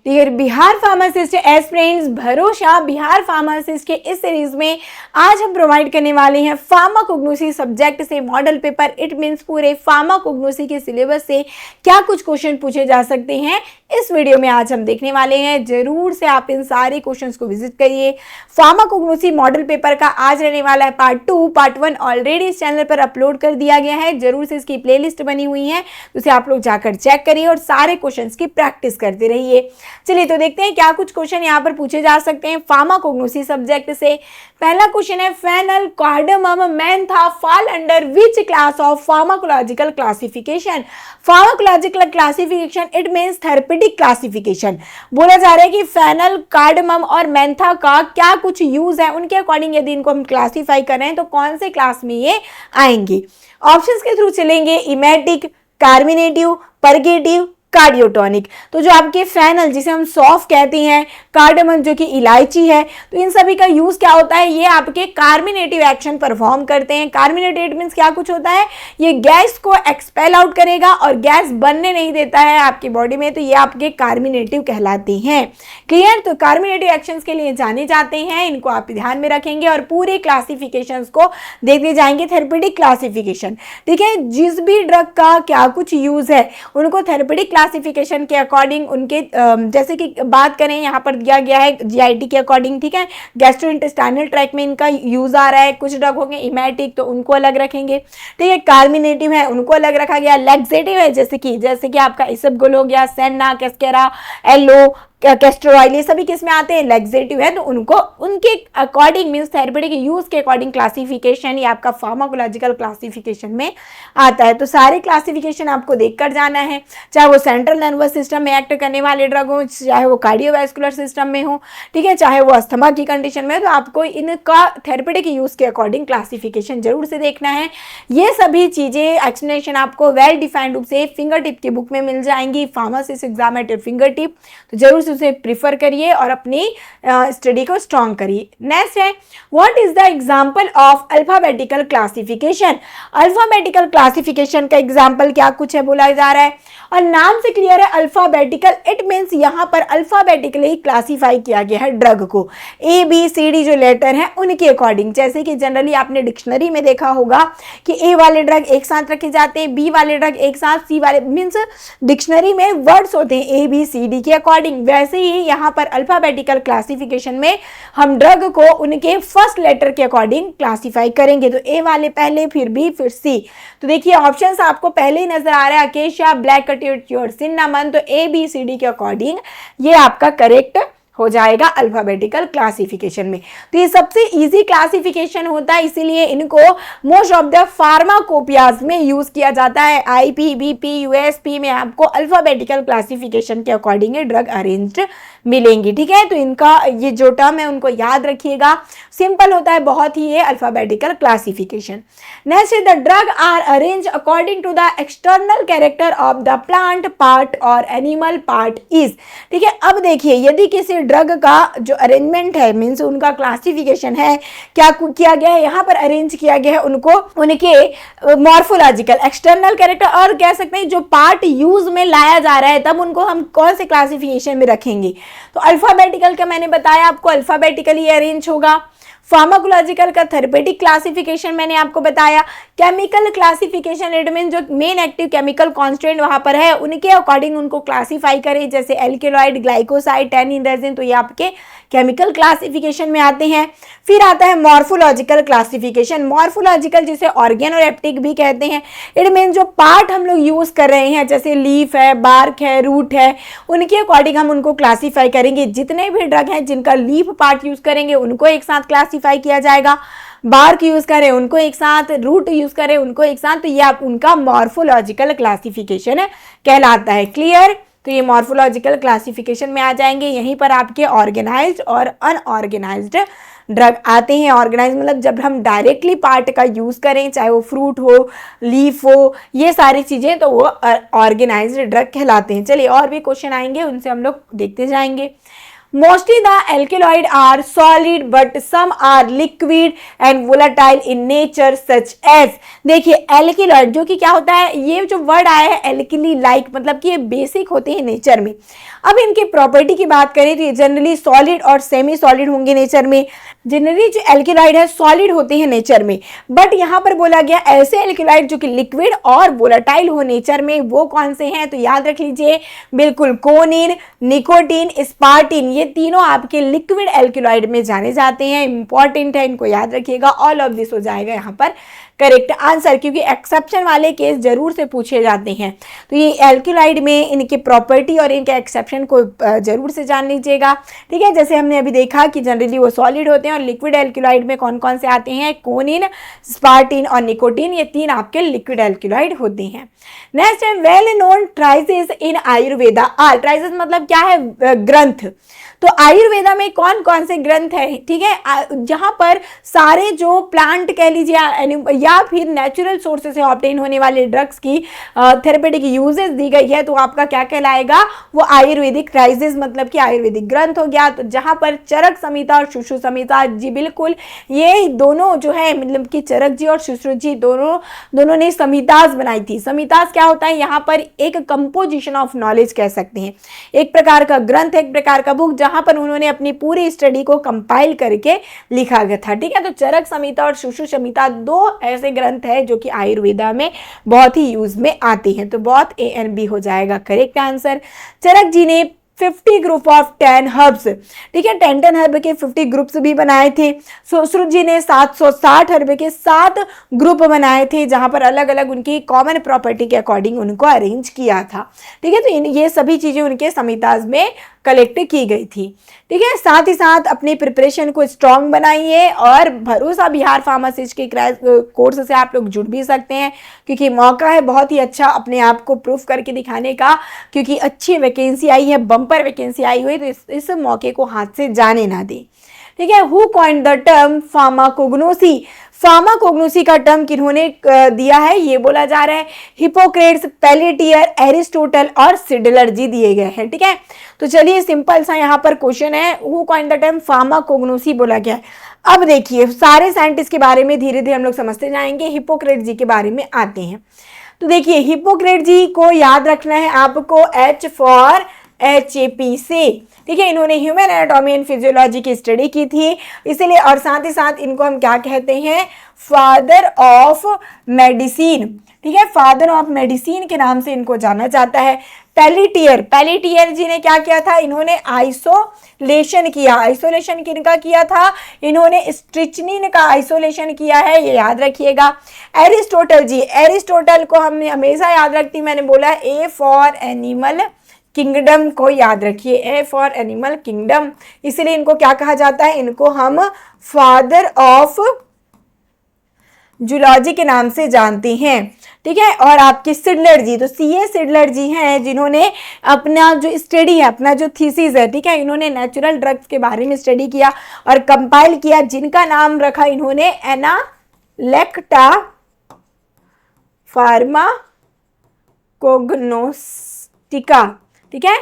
Dear Bihar pharmacist aspirants, भरोसा Bihar pharmacist के इस सीरीज में आज हम प्रोवाइड करने वाले हैं फार्माकोग्नोसी सब्जेक्ट से मॉडल पेपर। इट मींस पूरे फार्माकोग्नोसी के सिलेबस से क्या कुछ क्वेश्चन पूछे जा सकते हैं, इस वीडियो में आज हम देखने वाले हैं। जरूर से आप इन सारे क्वेश्चंस को विजिट करिए। फार्माकोग्नोसी मॉडल पेपर का आज रहने वाला है पार्ट 2। पार्ट 1 ऑलरेडी इस चैनल पर अपलोड कर दिया गया है, जरूर से इसकी प्लेलिस्ट बनी हुई है, उसे आप लोग जाकर चेक करिए और सारे क्वेश्चंस की प्रैक्टिस करते रहिए। चलिए तो देखते हैं क्या कुछ क्वेश्चन यहाँ पर पूछे जा सकते हैं फार्माकोग्नोसी सब्जेक्ट से। पहला क्वेश्चन है, fennel cardamom mentha fall under which class of pharmacological classification. Pharmacological classification it means therapeutic classification. बोला जा रहा है कि फेनल कार्डामम और मेंथा का क्या कुछ यूज है, उनके अकॉर्डिंग यदि इनको हम क्लासिफाई कर रहे हैं तो कौन से क्लास में ये आएंगे। ऑप्शंस के थ्रू चलेंगे, इमेटिक, कार्मिनेटिव, परगेटिव, कार्डियोटोनिक। तो जो आपके फेनल जिसे हम सौंफ कहते हैं, कार्डामम जो कि इलायची है, तो इन सभी का यूज क्या होता है, ये आपके कार्मिनेटिव एक्शन परफॉर्म करते हैं। कार्मिनेटिव मींस क्या कुछ होता है, ये गैस को एक्सपेल आउट करेगा और गैस बनने नहीं देता है आपकी बॉडी में, तो ये आपके कार्मिनेटिव कहलाते हैं। क्लियर। तो कार्मिनेटिव एक्शंस के लिए जाने जाते हैं, इनको आप ध्यान में रखेंगे और पूरे क्लासिफिकेशंस को देखते जाएंगे। थेरेपेटिक क्लासिफिकेशन, ठीक है, जिस भी ड्रग का क्या कुछ यूज है उनको थेरेपेटिक क्लासिफिकेशन के अकॉर्डिंग उनके जैसे कि बात करें यहाँ पर दिया गया है जीआईटी के अकॉर्डिंग, ठीक है, गैस्ट्रोइंटेस्टाइनल ट्रैक्ट में इनका यूज आ रहा है। कुछ ड्रग होंगे इमेटिक, तो उनको अलग रखेंगे, ठीक है। कार्मिनेटिव है, उनको अलग रखा गया। लैक्सेटिव है, जैसे कि आपका इसबगोल हो गया, सेना, कैस्केरा, एलो, कैस्टरॉयल, ये सभी किस में आते हैं, लैक्सेटिव है, तो उनको उनके अकॉर्डिंग मींस थेरेपेटिक यूज के अकॉर्डिंग क्लासिफिकेशन ये आपका फार्माकोलॉजिकल क्लासिफिकेशन में आता है। तो सारे क्लासिफिकेशन आपको देखकर जाना है, चाहे वो सेंट्रल नर्वस सिस्टम में एक्ट करने वाले ड्रग हो, चाहे वो कार्डियोवैस्कुलर सिस्टम में हो, ठीक है, चाहे वो अस्थमा की कंडीशन में, तो आपको इनका थेरेपेटिक यूज के अकॉर्डिंग क्लासिफिकेशन जरूर से देखना है। ये सभी चीजें एक्सप्लेनेशन आपको वेल डिफाइंड रूप से फिंगर टिप की बुक में मिल जाएंगी, pharmacist exam at finger tip, तो जरूर उसे प्रिफर करिए और अपनी स्टडी को स्ट्रॉन्ग करिए। नेक्स्ट है, what is the example of alphabetical classification. Alphabetical classification का एग्जांपल क्या कुछ है बोला जा रहा है, और नाम से क्लियर है अल्फाबेटिकल, इट मींस यहां पर अल्फाबेटिकली क्लासिफाई किया गया है ड्रग को, ए बी सी डी जो लेटर हैं उनके अकॉर्डिंग। जैसे कि जनरली आपने डिक्शनरी में देखा होगा कि ए वाले ड्रग एक साथ रखे जाते हैं, बी वाले ड्रग एक साथ, सी वाले, मींस डिक्शनरी में वर्ड्स होते हैं ए बी सी डी के अकॉर्डिंग। वैसे ही यहाँ पर अल्फाबेटिकल क्लासिफिकेशन में हम ड्रग को उनके फर्स्ट लेटर के अकॉर्डिंग क्लासिफाई करेंगे, तो ए वाले पहले, फिर बी, फिर सी। तो देखिए ऑप्शंस आपको पहले ही नजर आ रहा है, अकेशिया, ब्लैक कट्यूर, सिन्नामन, तो ए बी सी डी के अकॉर्डिंग ये आपका करेक्ट हो जाएगा अल्फाबेटिकल क्लासिफिकेशन में। तो ये सबसे इजी क्लासिफिकेशन होता है, इसीलिए इनको मोस्ट ऑफ द फार्माकोपियाज में यूज किया जाता है। आईपी, बीपी, यूएसपी में आपको अल्फाबेटिकल क्लासिफिकेशन के अकॉर्डिंग ड्रग अरेंज्ड मिलेंगी, ठीक है। तो इनका ये जो टर्म है उनको याद रखिएगा, सिंपल होता है बहुत ही ये अल्फाबेटिकल क्लासिफिकेशन। नेक्स्ट है, the drug are arrange according to the external character of the plant part और एनिमल पार्ट इज, ठीक है। अब देखिए यदि किसी ड्रग का जो अरेंजमेंट है मींस उनका क्लासिफिकेशन है, क्या किया गया है यहाँ पर, अरेंज किया गया है उनको उनके मॉर्फोलॉजिकल एक्सटर्नल कैरेक्टर, और कह सकते हैं जो पार्ट यूज में लाया जा रहा है तब उनको हम कौन से क्लासिफिकेशन में रखेंगे। तो अल्फाबेटिकल का मैंने बताया आपको, अल्फाबेटिकली अरेंज होगा। फार्माकोलॉजिकल का थेरेपेटिक क्लासिफिकेशन मैंने आपको बताया। केमिकल क्लासिफिकेशन इट मीन जो मेन एक्टिव केमिकल कांस्टेंट वहां पर है उनके अकॉर्डिंग उनको क्लासिफाई करें, जैसे एल्केलॉइड, ग्लाइकोसाइड, टैनिन, रेजिन, तो ये आपके केमिकल क्लासिफिकेशन में आते हैं। फिर आता है मॉर्फोलॉजिकल क्लासिफिकेशन। मॉर्फोलॉजिकल जिसे ऑर्गेन और एप्टिक भी कहते हैं, इट मीन जो पार्ट हम लोग यूज कर रहे हैं, जैसे लीफ है, बार्क है, रूट है, उनके अकॉर्डिंग हम उनको क्लासिफाई करेंगे। जितने भी ड्रग हैं जिनका लीफ पार्ट यूज करेंगे उनको एक साथ क्लासिफाई किया जाएगा, बार्क यूज करें उनको एक साथ, रूट यूज करें उनको एक साथ, तो ये आप उनका मॉर्फोलॉजिकल क्लासिफिकेशन कहलाता है। क्लियर। तो ये मॉर्फोलॉजिकल क्लासिफिकेशन में आ जाएंगे। यहीं पर आपके ऑर्गेनाइज्ड और अनऑर्गेनाइज्ड ड्रग आते हैं। ऑर्गेनाइज मतलब जब हम डायरेक्टली पार्ट का यूज करें, चाहे वो फ्रूट हो, लीफ हो, ये सारी चीजें, तो वो ऑर्गेनाइज्ड ड्रग कहलाते हैं। चलिए और भी क्वेश्चन आएंगे, उनसे हम लोग देखते जाएंगे। Mostly the alkaloid are solid but some are liquid and volatile in nature such as. देखिए एल्केलॉइड जो कि क्या होता है, ये जो वर्ड आया है एल्कली लाइक, मतलब कि ये बेसिक होते हैं नेचर में। अब इनकी प्रॉपर्टी की बात करें तो ये जनरली सॉलिड और सेमी सॉलिड होंगे नेचर में। जनरली जो एल्केलॉइड है सॉलिड होते हैं नेचर में, बट यहाँ पर बोला गया ऐसे एल्केलॉइड जो कि लिक्विड और वोलाटाइल हो नेचर में, वो कौन से हैं, तो याद रख लीजिए बिल्कुल कोनिन, निकोटीन, स्पार्टिन, ये तीनों आपके लिक्विड एल्केलॉइड में जाने जाते हैं। इंपॉर्टेंट है, इनको याद रखिएगा। ऑल ऑफ दिस हो जाएगा यहाँ पर करेक्ट आंसर, क्योंकि एक्सेप्शन वाले केस जरूर से पूछे जाते हैं। तो ये एल्केलॉइड में इनकी प्रॉपर्टी और इनके एक्सेप्शन को जरूर से जान लीजिएगा। ठीक है, जैसे हमने अभी देखा कि जनरली वो सॉलिड होते हैं, और लिक्विड एल्केलॉइड में कौन कौन से आते हैं, कोनिन, स्पार्टिन और निकोटीन, ये तीन आपके लिक्विड एल्केलॉइड होते हैं। नेक्स्ट है well known trices in Ayurveda are. ट्राइसेस मतलब क्या है, ग्रंथ। तो आयुर्वेदा में कौन कौन से ग्रंथ है, ठीक है, जहां पर सारे जो प्लांट कह लीजिए या फिर नेचुरल सोर्सेस से ऑब्टेन होने वाले ड्रग्स की थेरेपेटिक यूजेस दी गई है, तो आपका क्या कहलाएगा, वो आयुर्वेदिक ट्राइसेस मतलब कि आयुर्वेदिक ग्रंथ हो गया। तो जहां पर चरक संहिता और सुश्रुत संहिता, जी बिल्कुल, ये दोनों जो है मतलब कि चरक जी और सुश्रुत जी दोनों ने संहिताज बनाई थी। संहिताज क्या होता है, यहाँ पर एक कंपोजिशन ऑफ नॉलेज कह सकते हैं, एक प्रकार का ग्रंथ, एक प्रकार का बुक, जहां पर उन्होंने अपनी पूरी स्टडी को कंपाइल करके लिखा गया था। ठीक है, तो चरक संहिता और सुश्रुत संहिता दो ऐसे ग्रंथ है जो कि आयुर्वेदा में बहुत ही यूज में आते हैं। तो बहुत ए एंड बी हो जाएगा करेक्ट आंसर। चरक जी ने 50 ग्रुप ऑफ 10 हर्ब्स, ठीक है, 10 हर्ब के 50 ग्रुप्स भी बनाए थे। सुश्रुत जी ने 760 हर्ब के 7 ग्रुप बनाए थे, जहां पर अलग अलग उनकी कॉमन प्रॉपर्टी के अकॉर्डिंग उनको अरेंज किया था। ठीक है, तो ये सभी चीजें उनके संहिताज में कलेक्ट की गई थी। ठीक है, साथ ही साथ अपनी प्रिपरेशन को स्ट्रॉन्ग बनाइए, और भरोसा बिहार फार्मासिस्ट के कोर्स से आप लोग जुड़ भी सकते हैं, क्योंकि मौका है बहुत ही अच्छा अपने आप को प्रूफ करके दिखाने का, क्योंकि अच्छी वैकेंसी आई है, बम्पर वैकेंसी आई हुई, तो इस मौके को हाथ से जाने ना दें। ठीक है, who coined the term pharmacognosy. Pharmacognosy का टर्म किन्होंने दिया है, ये बोला जा रहा है हिपोक्रेट्स, पेलेटियर, एरिस्टोटल और सिडलर जी दिए गए हैं। ठीक है, तो चलिए सिंपल सा यहाँ पर क्वेश्चन है, who coined the term pharmacognosy बोला गया है। अब देखिए सारे साइंटिस्ट के बारे में धीरे धीरे हम लोग समझते जाएंगे, हिपोक्रेट जी के बारे में आते हैं। तो देखिए हिपोक्रेट जी को याद रखना है आपको, H फॉर HAP से। ठीक है, इन्होंने ह्यूमन एनाटॉमी एंड फिजियोलॉजी की स्टडी की थी, इसलिए, और साथ ही साथ इनको हम क्या कहते हैं, फादर ऑफ मेडिसिन। ठीक है, फादर ऑफ मेडिसिन के नाम से इनको जाना जाता है। पेलेटियर जी ने क्या किया था, इन्होंने आइसोलेशन किया। आइसोलेशन किनका किया था, इन्होंने स्ट्रिचनिन का आइसोलेशन किया है, ये याद रखिएगा। एरिस्टोटल को हमने हमेशा याद रखती, मैंने बोला A फॉर एनिमल किंगडम को याद रखिए, A फॉर एनिमल किंगडम, इसलिए इनको क्या कहा जाता है, इनको हम फादर ऑफ जूलॉजी के नाम से जानते हैं। ठीक है, और आपके सिडलर जी, तो CA सिडलर जी हैं, जिन्होंने अपना जो स्टडी है, अपना जो थीसिस है, ठीक है, इन्होंने नेचुरल ड्रग्स के बारे में स्टडी किया और कंपाइल किया, जिनका नाम रखा इन्होंने एनालेक्टा फार्माकोग्नोस्टिका। ठीक है,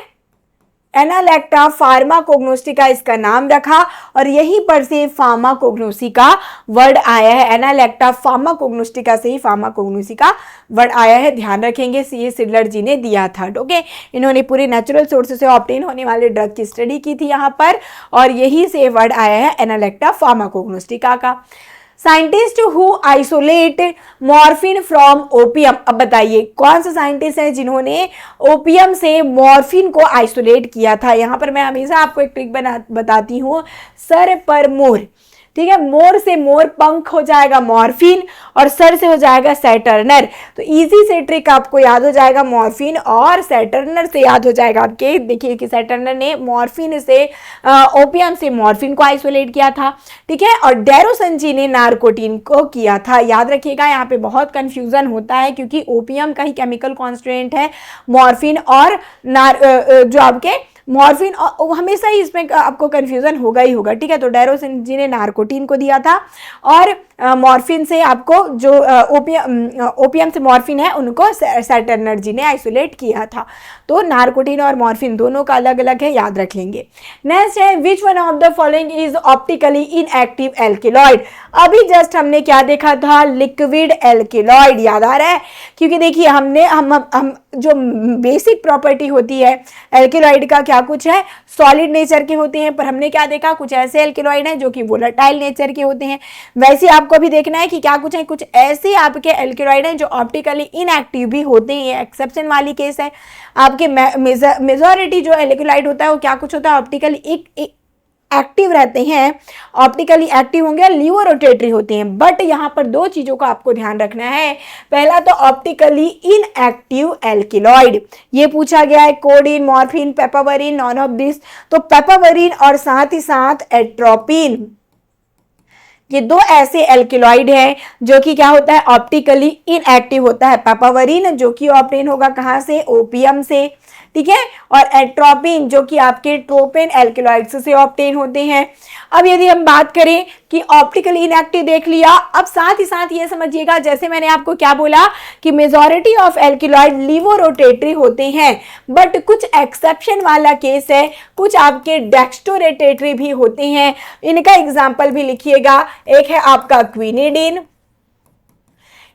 एनालेक्टा फार्माकोग्नोस्टिका इसका नाम रखा, और यहीं पर से फार्माकोग्नोसी का वर्ड आया है। एनालेक्टा फार्माकोग्नोस्टिका से ही फार्माकोग्नोसी का वर्ड आया है, ध्यान रखेंगे, CA सिडलर जी ने दिया था। ओके, इन्होंने पूरे नेचुरल सोर्सेस से ऑब्टेन होने वाले ड्रग की स्टडी की थी यहाँ पर, और यही से वर्ड आया है एनालेक्टा फार्माकोग्नोस्टिका का। Scientist who isolate morphine from opium. अब बताइए कौन सा साइंटिस्ट है जिन्होंने ओपियम से मॉर्फिन को आइसोलेट किया था। यहाँ पर मैं हमेशा आपको एक ट्रिक बताती हूँ, सर पर मोर। ठीक है, मोर से मोर पंख हो जाएगा मॉर्फिन, और सर से हो जाएगा सैटर्नर। तो इजी से ट्रिक आपको याद हो जाएगा, मॉर्फिन और सैटर्नर से याद हो जाएगा आपके। देखिए कि सैटर्नर ने मॉर्फिन से ओपियम से मॉर्फिन को आइसोलेट किया था। ठीक है, और डेरोसन जी ने नारकोटिन को किया था। याद रखिएगा, यहाँ पे बहुत कंफ्यूजन होता है, क्योंकि ओपियम का ही केमिकल कॉन्स्टिट्यूएंट है मॉर्फिन, और जो आपके मॉर्फिन हमेशा ही इसमें आपको कंफ्यूजन होगा ही होगा, ठीक है। तो डायरोसिन जी ने नारकोटीन को दिया था और मॉर्फिन से आपको जो ओपियम से मॉर्फिन है उनको सैटर्नर जी ने आइसोलेट किया था। तो नारकोटीन और मॉर्फिन दोनों का अलग अलग है, याद रख लेंगे। नेक्स्ट है which one of the following is optically inactive alkaloid. अभी जस्ट हमने क्या देखा था, लिक्विड एल्केलॉइड, याद आ रहा है। क्योंकि देखिए हम जो बेसिक प्रॉपर्टी होती है एल्केलॉइड का क्या कुछ है, सॉलिड नेचर के होते हैं, पर हमने क्या देखा, कुछ ऐसे एल्केलॉइड हैं जो कि वोलेटाइल नेचर के होते हैं। वैसे आपको भी देखना है कि क्या कुछ है, कुछ ऐसे आपके एल्केलॉइड हैं जो ऑप्टिकली इनएक्टिव भी होते हैं, ये एक्सेप्शन वाली केस है। आपके मेजॉरिटी जो एल्केलॉइड होता है वो क्या कुछ होता है, ऑप्टिकली एक्टिव रहते हैं, ऑप्टिकली एक्टिव होंगे, लीवो रोटेटरी होते हैं। बट यहाँ पर दो चीजों का आपको ध्यान रखना है। पहला तो ऑप्टिकली इनएक्टिव एल्केलॉइड, ये पूछा गया है, codeine, morphine, papaverine, none of this. तो पेपावरिन और साथ ही साथ एट्रोपिन, ये दो ऐसे एल्केलॉइड हैं जो कि क्या होता है, ऑप्टिकली इनएक्टिव होता है। पेपावरिन जो कि ऑप्टेन होगा कहाँ से, ओपियम से, ठीक है। और एट्रोपिन जो कि आपके ट्रोपेन एल्केलॉइड्स से ऑप्टेन होते हैं। अब यदि हम बात करें कि ऑप्टिकली इनएक्टिव देख लिया, अब साथ ही साथ ये समझिएगा, जैसे मैंने आपको क्या बोला कि majority of alkaloid laevorotatory होते हैं, बट कुछ एक्सेप्शन वाला केस है, कुछ आपके डेक्स्टो रोटेटरी भी होते हैं। इनका एग्जाम्पल भी लिखिएगा। एक है आपका क्विनिडीन,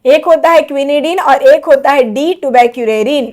एक होता है क्विनिडीन और एक होता है डी टुबैक्यूरेरिन।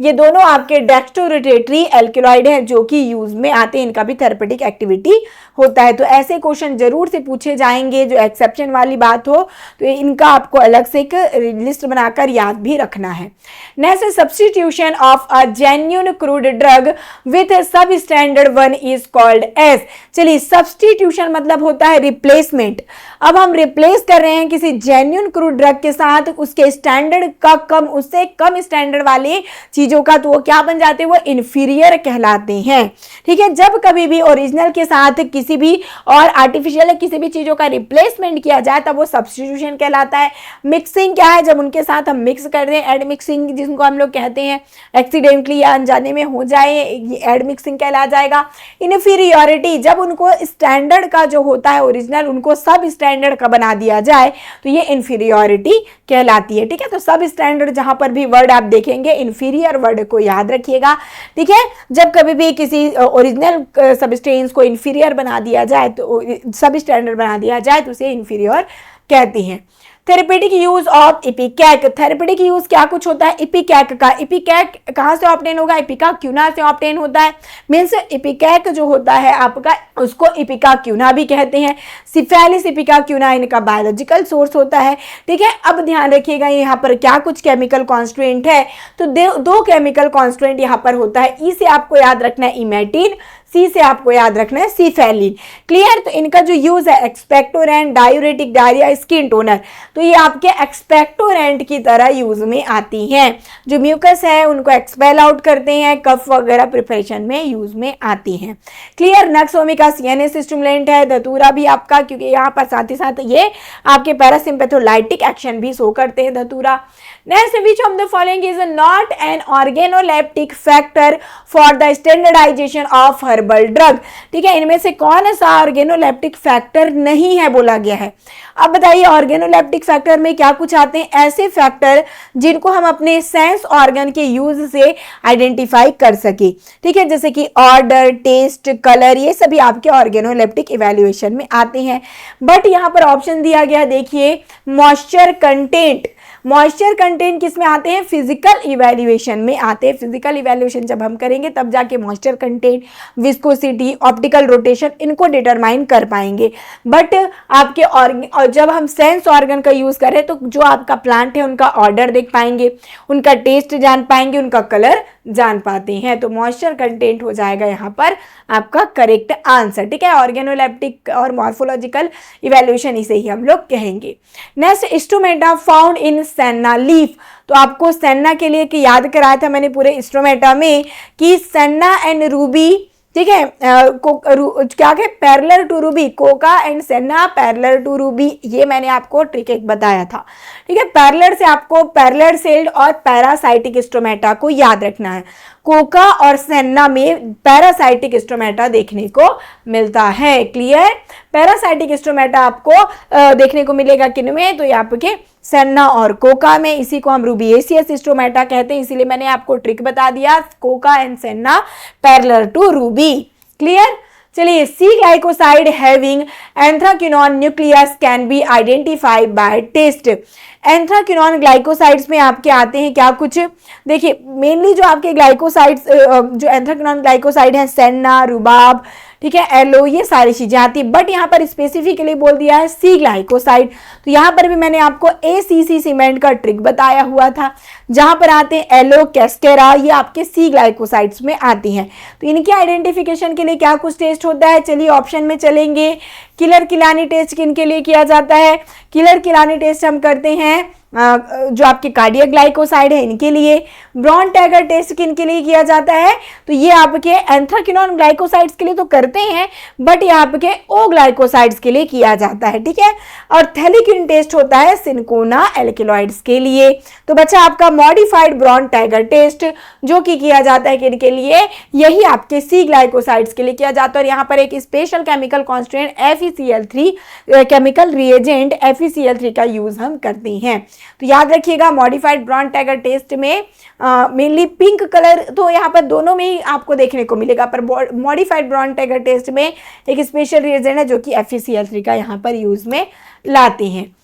ये दोनों आपके डेक्स्टोरोटेटरी एल्केलॉइड हैं जो कि यूज में आते हैं, इनका भी थेरेपेटिक एक्टिविटी होता है। तो ऐसे क्वेश्चन जरूर से पूछे जाएंगे जो एक्सेप्शन वाली बात हो, तो इनका आपको अलग से एक लिस्ट बनाकर याद भी रखना है। Next, substitution of a genuine crude drug with substandard one is called as. चलिए, सब्स्टिट्यूशन मतलब होता है रिप्लेसमेंट। अब हम रिप्लेस कर रहे हैं किसी जेन्युइन क्रूड ड्रग के साथ उसके स्टैंडर्ड का कम, उससे कम स्टैंडर्ड वाले चीजों का, तो वो क्या बन जाते हैं, वो इंफीरियर कहलाते हैं, ठीक है। जब कभी भी ओरिजिनल के साथ किसी भी और आर्टिफिशियल किसी भी चीजों का रिप्लेसमेंट किया जाए तब वो सब्स्टिट्यूशन कहलाता है। मिक्सिंग क्या है, जब उनके साथ हम मिक्स कर दें, एड मिक्सिंग जिनको हम लोग कहते हैं, एक्सीडेंटली या अनजाने में हो जाए, ये एड मिक्सिंग कहला जाएगा। इनफीरियरिटी, जब उनको स्टैंडर्ड का जो होता है ओरिजिनल उनको सब स्टैंडर्ड का बना दिया जाए तो ये इनफीरियरिटी कहलाती है, ठीक है। तो सब स्टैंडर्ड जहां पर भी वर्ड आप देखेंगे इनफीरियर वर्ड को याद रखिएगा, ठीक है। जब कभी भी किसी ओरिजिनल सब्सटेंस को इन्फीरियर बना दिया जाए, तो सब स्टैंडर्ड बना दिया जाए तो उसे इन्फीरियर कहते हैं। Therapeutic use of इपिकैक, therapeutic use क्या कुछ होता है, इपिकैक का। इपिकैक कहाँ से ऑब्टेन होगा, इपिका क्यूना से ऑब्टेन होता है। मीन्स इपिकैक जो होता है आपका, उसको इपिका क्यूना भी कहते हैं। सिफेलिस इपिका क्यूना इनका बायोलॉजिकल सोर्स होता है, ठीक है। अब ध्यान रखिएगा यहाँ पर क्या कुछ केमिकल कॉन्स्टिट्यूएंट है, तो दो केमिकल कॉन्स्टिट्यूएंट यहाँ पर होता है। ई से आपको याद रखना है इमेटिन, सी से आपको याद रखना है सिफेलिन। क्लियर। तो इनका जो यूज है expectorant, diuretic, diarrhoea, skin toner, तो ये आपके एक्सपेक्टोरेंट की तरह यूज में आती हैं। जो म्यूकस है उनको एक्सपेल आउट करते हैं, कफ वगैरह प्रिपरेशन में यूज में आती हैं। क्लियर। नक्सोमिका सीएनएस स्टिमुलेंट है, धतूरा भी आपका, क्योंकि यहाँ पर साथ ही साथ ये आपके पैरासिम्पैथोलाइटिक एक्शन भी शो करते हैं datura. Next, which of the following is not an organoleptic factor for the standardisation of herbal drug, ठीक है। इनमें से कौन सा ऑर्गेनोलेप्टिक फैक्टर नहीं है बोला गया है। अब बताइए, ऑर्गेनोलेप्टिक फैक्टर में क्या कुछ आते हैं, ऐसे फैक्टर जिनको हम अपने सेंस ऑर्गन के यूज से आइडेंटिफाई कर सके, ठीक है। जैसे कि ऑर्डर, टेस्ट, कलर, ये सभी आपके ऑर्गेनोलेप्टिक इवैल्यूएशन में आते हैं। बट यहाँ पर ऑप्शन दिया गया, देखिए, मॉइस्चर कंटेंट। मॉइस्चर कंटेंट किस में आते हैं, फिजिकल इवैल्यूएशन में आते हैं। फिजिकल इवैल्यूएशन जब हम करेंगे तब जाके moisture content, viscosity, optical rotation इनको डिटरमाइन कर पाएंगे। बट आपके और जब हम सेंस ऑर्गन का यूज करें तो जो आपका प्लांट है उनका ऑर्डर देख पाएंगे, उनका टेस्ट जान पाएंगे, उनका कलर जान पाते हैं। तो मॉइस्चर कंटेंट हो जाएगा यहाँ पर आपका करेक्ट आंसर, ठीक है। ऑर्गेनोलेप्टिक और मॉर्फोलॉजिकल इवैल्यूएशन इसे ही हम लोग कहेंगे। Next, instrumenta found in senna leaf. तो आपको सेन्ना के लिए कि याद कराया था मैंने पूरे इंस्ट्रूमेंटा में कि सेन्ना एंड रूबी, ठीक है, क्या है, parallel to ruby, coca and senna parallel to ruby, ये मैंने आपको ट्रिक एक बताया था, ठीक है। पैरेलल से आपको पैरेलल सेल्ड और पैरासाइटिक स्ट्रोमेटा को याद रखना है। कोका और सेन्ना में पैरासाइटिक स्टोमेटा देखने को मिलता है। क्लियर? पैरासाइटिक स्टोमेटा आपको देखने को मिलेगा किन में? तो ये आपके सेन्ना और कोका में। इसी को हम रूबिएसियस स्टोमेटा कहते हैं, इसीलिए मैंने आपको ट्रिक बता दिया, coca and senna parallel to ruby. Clear? चलिए, C glycoside having anthraquinone nucleus can be identified by test. Anthraquinone glycosides में आपके आते हैं क्या कुछ? देखिए, मेनली जो आपके ग्लाइकोसाइड्स जो एंथ्राक्विनोन ग्लाइकोसाइड है, सेन्ना, रुबाब, ठीक है, एलो, ये सारी चीजें आती है, बट यहाँ पर स्पेसिफिकली बोल दिया है सी ग्लाइकोसाइड। तो यहाँ पर भी मैंने आपको ACC सीमेंट का ट्रिक बताया हुआ था, जहां पर आते हैं एलो, कैस्केरा, ये आपके सी ग्लाइकोसाइड्स में आती हैं। तो इनके आइडेंटिफिकेशन के लिए क्या कुछ टेस्ट होता है? चलिए ऑप्शन में चलेंगे। किलर किलानी टेस्ट किन के लिए किया जाता है? किलर किलानी टेस्ट हम करते हैं जो आपके कार्डियक ग्लाइकोसाइड है इनके लिए। ब्राउन टैगर टेस्ट किन के लिए किया जाता है? तो ये आपके एंथ्राक्विनोन ग्लाइकोसाइड्स के लिए तो करते हैं, बट ये आपके ओ ग्लाइकोसाइड्स के लिए किया जाता है, ठीक है। और थैलिक्विन टेस्ट होता है सिनकोना एल्केलॉइड्स के लिए। तो बच्चा आपका मॉडिफाइड ब्राउन टैगर टेस्ट जो कि किया जाता है किन के लिए? यही आपके सी ग्लाइकोसाइड्स के लिए किया जाता है। और यहाँ पर एक special chemical constant FeCl3 chemical reagent FeCl3 का यूज हम करते हैं। तो याद रखिएगा, मॉडिफाइड ब्राउन टैगर टेस्ट में मेनली पिंक कलर तो यहाँ पर दोनों में ही आपको देखने को मिलेगा, पर मॉडिफाइड ब्राउन टैगर टेस्ट में एक स्पेशल रिएजेंट है जो कि FeCl3 का यहाँ पर यूज में लाते हैं।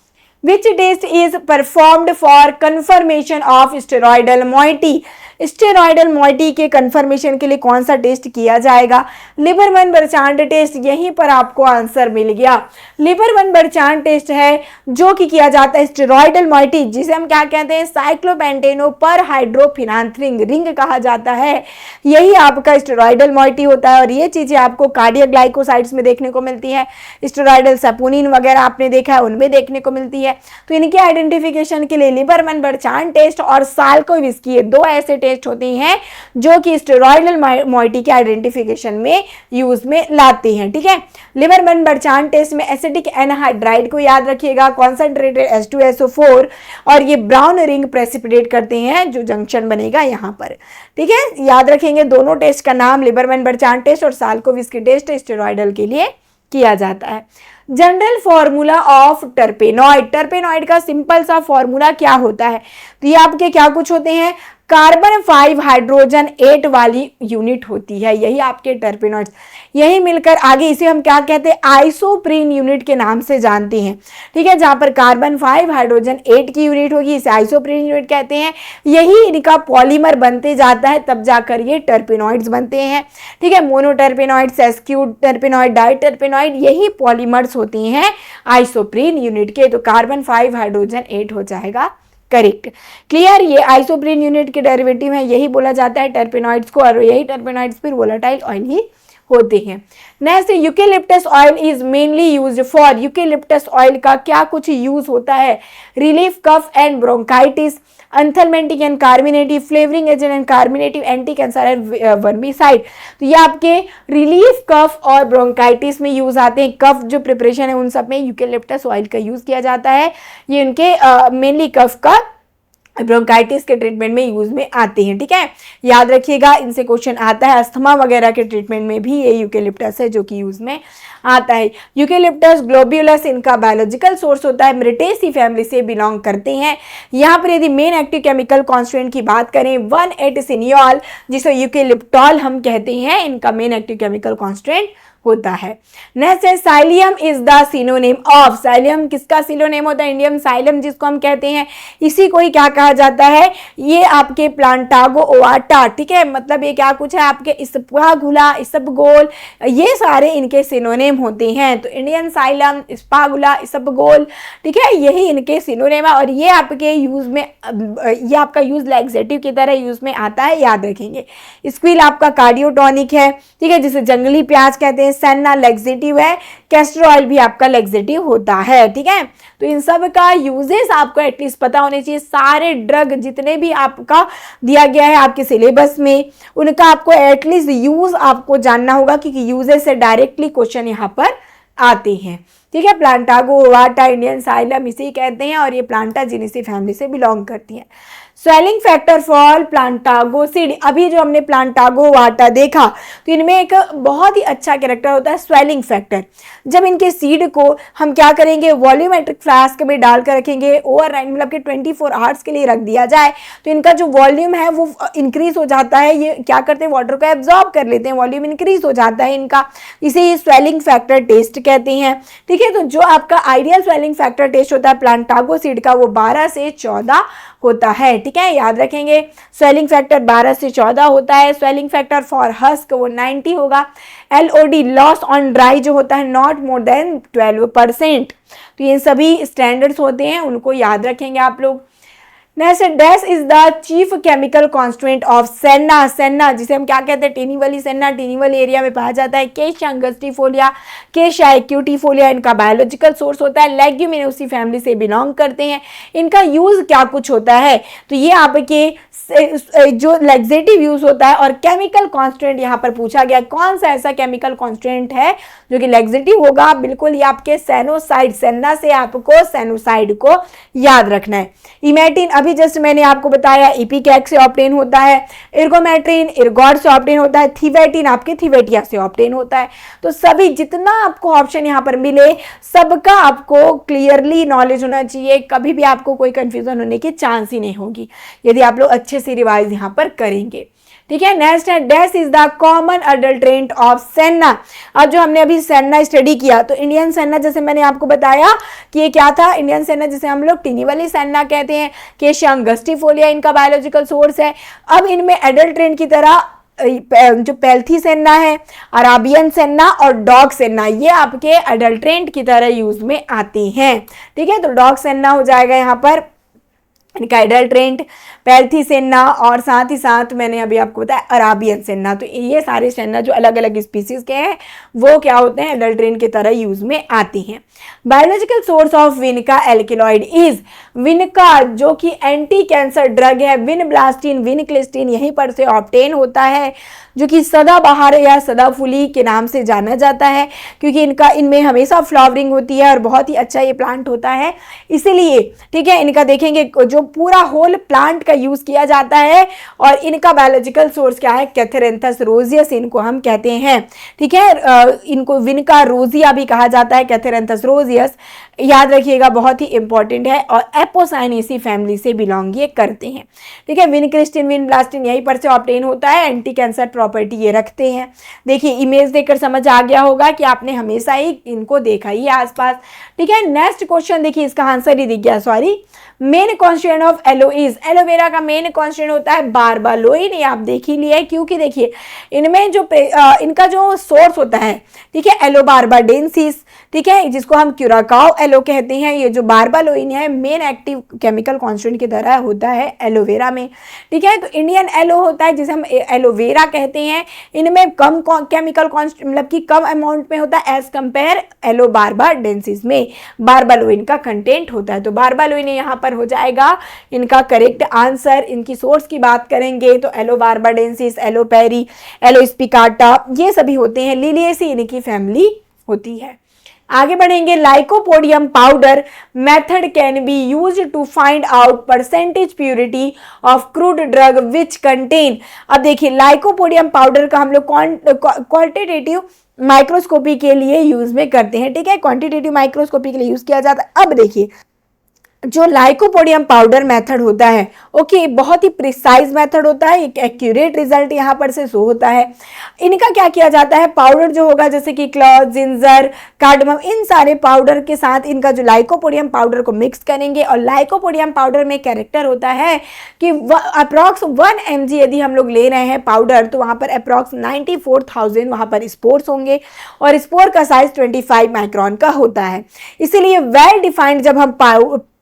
Which test is performed for confirmation of steroidal moiety? Steroidal moiety के कंफर्मेशन के लिए कौन सा टेस्ट किया जाएगा? Liebermann Burchard test. यहीं पर आपको आंसर मिल गया। लिबरमैन बर्चांड टेस्ट है जो कि किया जाता है स्टेरॉयडल मोइटी, जिसे हम क्या कहते हैं? साइक्लोपेंटेनो पर हाइड्रोफिनांथ्रिन रिंग कहा जाता है। यही आपका स्टेरॉयडल मोइटी होता है और ये चीजें आपको कार्डियक ग्लाइकोसाइड्स में देखने को मिलती है। स्टेरॉयडल सैपोनिन वगैरह आपने देखा है, उनमें देखने को मिलती है। तो इनके आइडेंटिफिकेशन के लिए लिबरमैन बर्चांड टेस्ट और साल्कोविस्की, दो ऐसे टेस्ट होती हैं जो कि स्टेरॉयडल मोइटी के आइडेंटिफिकेशन में यूज में लाते हैं, ठीक है। लिबरमैन बर्चांड टेस्ट में एसिटिक एनहाइड्राइड को याद रखिएगा, कॉन्सेंट्रेटेड H2SO4 और ये ब्राउन रिंग प्रेसिपिटेट करते हैं जो जंक्शन बनेगा यहाँ पर, ठीक है। याद रखेंगे दोनों टेस्ट का नाम, लिबरमैन बर्चांड टेस्ट और साल्कोविस्की टेस्ट स्टेरॉयडल के लिए किया जाता है। General formula of टर्पेनॉइड। टर्पेनॉइड का सिंपल सा फॉर्मूला क्या होता है? तो ये आपके क्या कुछ होते हैं? कार्बन 5 हाइड्रोजन 8 वाली यूनिट होती है, यही आपके टर्पेनॉइड्स। यही मिलकर आगे इसे हम क्या कहते हैं? आइसोप्रीन यूनिट के नाम से जानते हैं, ठीक है। जहां पर कार्बन 5 हाइड्रोजन 8 की यूनिट होगी, इसे आइसोप्रीन यूनिट कहते हैं। यही इनका पॉलीमर बनते जाता है, तब जाकर ये टर्पेनॉइड्स बनते हैं, ठीक है। मोनोटर्पेनॉइड, सेस्क्यू टर्पेनॉइड, डाइटर्पेनॉइड, यही पॉलीमर्स होती हैं आइसोप्रीन यूनिट के। तो कार्बन 5 हाइड्रोजन 8 हो जाएगा करेक्ट। क्लियर? ये आइसोप्रीन यूनिट के डेरिवेटिव है, यही बोला जाता है टर्पेनॉइड्स को, और यही टर्पेनॉइड्स फिर वोलेटाइल ऑयल ही होते हैं। Next, eucalyptus oil is mainly used for. Eucalyptus oil का क्या कुछ यूज होता है? Relief cough and bronchitis, anthelmintic and carminative, flavouring agent and carminative, anti cancer and vermicide. तो ये आपके रिलीफ कफ और ब्रोंकाइटिस में यूज आते हैं। कफ जो प्रिपरेशन है उन सब में यूकेलिप्टस ऑयल का यूज किया जाता है। ये उनके मेनली कफ का ब्रोंकाइटिस के ट्रीटमेंट में यूज में आते हैं, ठीक है। याद रखिएगा, इनसे क्वेश्चन आता है। अस्थमा वगैरह के ट्रीटमेंट में भी ये यूकेलिप्टस है जो कि यूज में आता है। यूकेलिप्टस ग्लोब्यूलस इनका बायोलॉजिकल सोर्स होता है, मिरिटेसी फैमिली से बिलोंग करते हैं। यहाँ पर यदि मेन एक्टिव केमिकल कॉन्स्टिट्यूएंट की बात करें 1,8-सिनियोल, जिसे यूकेलिप्टॉल हम कहते हैं, इनका मेन एक्टिव केमिकल कॉन्स्टिट्यूएंट होता है। नेक्स्ट है psyllium is the synonym of. Psyllium किसका सिनोनिम होता है? इंडियम साइलम जिसको हम कहते हैं, इसी को ही क्या कहा जाता है? ये आपके प्लांटागो ओवाटा, ठीक है। मतलब ये क्या कुछ है? आपके स्पागुला, इसबगोल, ये सारे इनके सिनोनिम होते हैं। तो इंडियन साइलम, स्पागुला, इसबगोल, ठीक है, यही इनके सिनोनिम है। और ये आपके यूज में, ये आपका यूज लैक्सेटिव की तरह यूज में आता है, याद रखेंगे। स्क्विल आपका कार्डियोटॉनिक है, ठीक है, जिसे जंगली प्याज कहते हैं। सेन्ना लैक्सेटिव है, कैस्टर ऑयल भी आपका लैक्सेटिव होता है, ठीक है। तो इन सब का यूजेस आपको एटलीस्ट पता होने चाहिए। सारे ड्रग जितने भी आपका दिया गया है आपके सिलेबस में, उनका आपको एटलीस्ट यूज आपको जानना होगा, क्योंकि यूजेस से डायरेक्टली क्वेश्चन यहाँ पर आते हैं, ठीक है। प्लांटागो ओवाटा, इंडियन साइलम इसे कहते हैं और ये प्लांटा जिनेसी फैमिली से बिलोंग करती है। स्वेलिंग फैक्टर फॉर प्लांटागो सीड, अभी जो हमने प्लांटागो वाटा देखा तो इनमें एक बहुत ही अच्छा कैरेक्टर होता है स्वेलिंग फैक्टर। जब इनके सीड को हम क्या करेंगे, वॉल्यूमेट्रिक फ्लास्क में डालकर रखेंगे, ओवरनाइट मतलब कि 24 आवर्स के लिए रख दिया जाए तो इनका जो वॉल्यूम है वो इंक्रीज हो जाता है। ये क्या करते हैं, वाटर को एब्जॉर्ब कर लेते हैं, वॉल्यूम इंक्रीज हो जाता है इनका, इसे ये स्वेलिंग फैक्टर टेस्ट कहते हैं। ठीक है, तो जो आपका आइडियल स्वेलिंग फैक्टर टेस्ट होता है प्लांटागो सीड का वो 12 से 14 होता है। ठीक है, याद रखेंगे स्वेलिंग फैक्टर 12 से 14 होता है। स्वेलिंग फैक्टर फॉर हस्क वो 90 होगा। LOD लॉस ऑन ड्राई जो होता है नॉट मोर देन 12%। तो ये सभी स्टैंडर्ड्स होते हैं, उनको याद रखेंगे आप लोग। Next, dash is the chief chemical constituent of senna, senna जिसे हम क्या कहते हैं, टेनिवली सेन्ना, टेनिवल एरिया में पाया जाता है। केशा अंगस्टिफोलिया, केशा एक्यूटिफोलिया इनका बायोलॉजिकल सोर्स होता है। लेग्यूमिनोसी फैमिली से बिलोंग करते हैं। इनका यूज क्या कुछ होता है, तो ये आपके जो लेग्जेटिव यूज होता है। और केमिकल कॉन्स्टिट्यूएंट यहाँ पर पूछा गया कौन सा ऐसा केमिकल कॉन्स्टिट्यूएंट है जो कि लेग्जेटिव होगा, बिल्कुल ये आपके सेनोसाइड, सेन्ना से आपको सेनोसाइड को याद रखना है। इमेटिन अभी जस्ट मैंने आपको बताया इपिकैक से ऑब्टेन होता है। इर्गोमेट्रिन इर्गॉड से ऑब्टेन होता है। थिवेटिन आपके थिवेटिया से ऑब्टेन होता है। तो सभी जितना आपको ऑप्शन यहाँ पर मिले सबका आपको क्लियरली नॉलेज होना चाहिए, कभी भी आपको कोई कंफ्यूजन होने की चांस ही नहीं होगी यदि आप लोग अच्छे से रिवाइज यहाँ पर करेंगे। ठीक है, नेक्स्ट है dash is the common adulterant of senna. अब जो हमने अभी सेन्ना स्टडी किया तो इंडियन सेन्ना जैसे मैंने आपको बताया कि ये क्या था, इंडियन सेन्ना जिसे हम लोग टेनिवली सेन्ना कहते हैं। केशा अंगस्टिफोलिया इनका बायोलॉजिकल सोर्स है। अब इनमें अडल्ट्रेंट की तरह जो पैल्थी सेन्ना है, अराबियन सेन्ना और डॉग सेन्ना ये आपके अडल्ट्रेंट की तरह यूज में आती हैं। ठीक है, तो डॉग सेन्ना हो जाएगा यहाँ पर इनका एडल्ट्रेंट, पैल्थी सेन्ना और साथ ही साथ मैंने अभी आपको बताया अराबियन सेन्ना। तो ये सारे सेन्ना जो अलग अलग स्पीसीज के हैं वो क्या होते हैं, एडल्ट्रेंट की तरह यूज में आती हैं। Biological source of vinca alkaloid is, vinca जो कि एंटी कैंसर ड्रग है, विनब्लास्टिन विनक्लिस्टिन यहीं पर से ऑब्टेन होता है, जो कि सदाबहार या सदाफुली के नाम से जाना जाता है क्योंकि इनमें हमेशा फ्लावरिंग होती है और बहुत ही अच्छा ये प्लांट होता है इसीलिए। ठीक है, इनका देखेंगे जो पूरा होल प्लांट का यूज किया जाता है और इनका बायोलॉजिकल सोर्स क्या है, कैथेरेंथस रोजियस इनको हम कहते हैं। ठीक है, इनको विनका रोजिया भी कहा जाता है, कैथेरेंथस रोजियस याद रखिएगा, बहुत ही इंपॉर्टेंट है। और एपोसाइनेसी फैमिली से बिलोंग ये करते हैं। ठीक है, विनक्लिस्टिन विनब्लास्टिन यहीं पर से ऑब्टेन होता है, एंटी कैंसर प्रॉपर्टी ये रखते हैं। देखिए इमेज देखकर समझ आ गया होगा कि आपने हमेशा ही इनको देखा ही है आसपास। ठीक है, नेक्स्ट क्वेश्चन देखिए, इसका आंसर ही दिख गया, sorry. Main constituent of एलोइज, aloe vera का मेन कॉन्स्टिट्यूएंट होता है बारबालोइन, ये आप देख ही लिए क्योंकि देखिए इनमें जो इनका जो सोर्स होता है, ठीक है, एलोबार्बाडेंसिस, ठीक है, जिसको हम क्यूराकाओ एलो कहते हैं। ये जो बारबालोइन है मेन एक्टिव केमिकल कॉन्स्टिट्यूएंट की तरह होता है एलोवेरा में। ठीक है, तो इंडियन एलो होता है जिसे हम एलोवेरा कहते हैं। इनमें कम केमिकल मतलब कि कम अमाउंट में होता है एज कंपेयर एलोबार्बाडेंसिस में बारबालोइन का कंटेंट होता है। तो बारबालोइन यहाँ पर हो जाएगा इनका करेक्ट आंसर। इनकी सोर्स की बात करेंगे तो एलोबार्बाडेंसिस, एलोपेरी, एलोस्पिकाटा ये सभी होते हैं। लिलिएसी इनकी फैमिली होती है। आगे बढ़ेंगे, lycopodium powder method can be use to find out percentage purity of crude drug which contain. अब देखिए लाइकोपोडियम पाउडर का हम लोग क्वांटिटेटिव माइक्रोस्कोपी के लिए यूज में करते हैं। ठीक है, क्वांटिटेटिव माइक्रोस्कोपी के लिए यूज किया जाता है। अब देखिए जो लाइकोपोडियम पाउडर मेथड होता है, ओके, बहुत ही प्रिसाइज मेथड होता है, एक एक्यूरेट रिजल्ट यहाँ पर से शो होता है। इनका क्या किया जाता है, पाउडर जो होगा जैसे कि क्लॉव, जिंजर, कार्डमम, इन सारे पाउडर के साथ इनका जो लाइकोपोडियम पाउडर को मिक्स करेंगे। और लाइकोपोडियम पाउडर में कैरेक्टर होता है कि अप्रॉक्स 1 mg यदि हम लोग ले रहे हैं पाउडर तो वहाँ पर अप्रॉक्स 94,000 वहाँ पर स्पोर्स होंगे और स्पोर का साइज 25 माइक्रोन का होता है। इसीलिए वेल डिफाइंड जब हम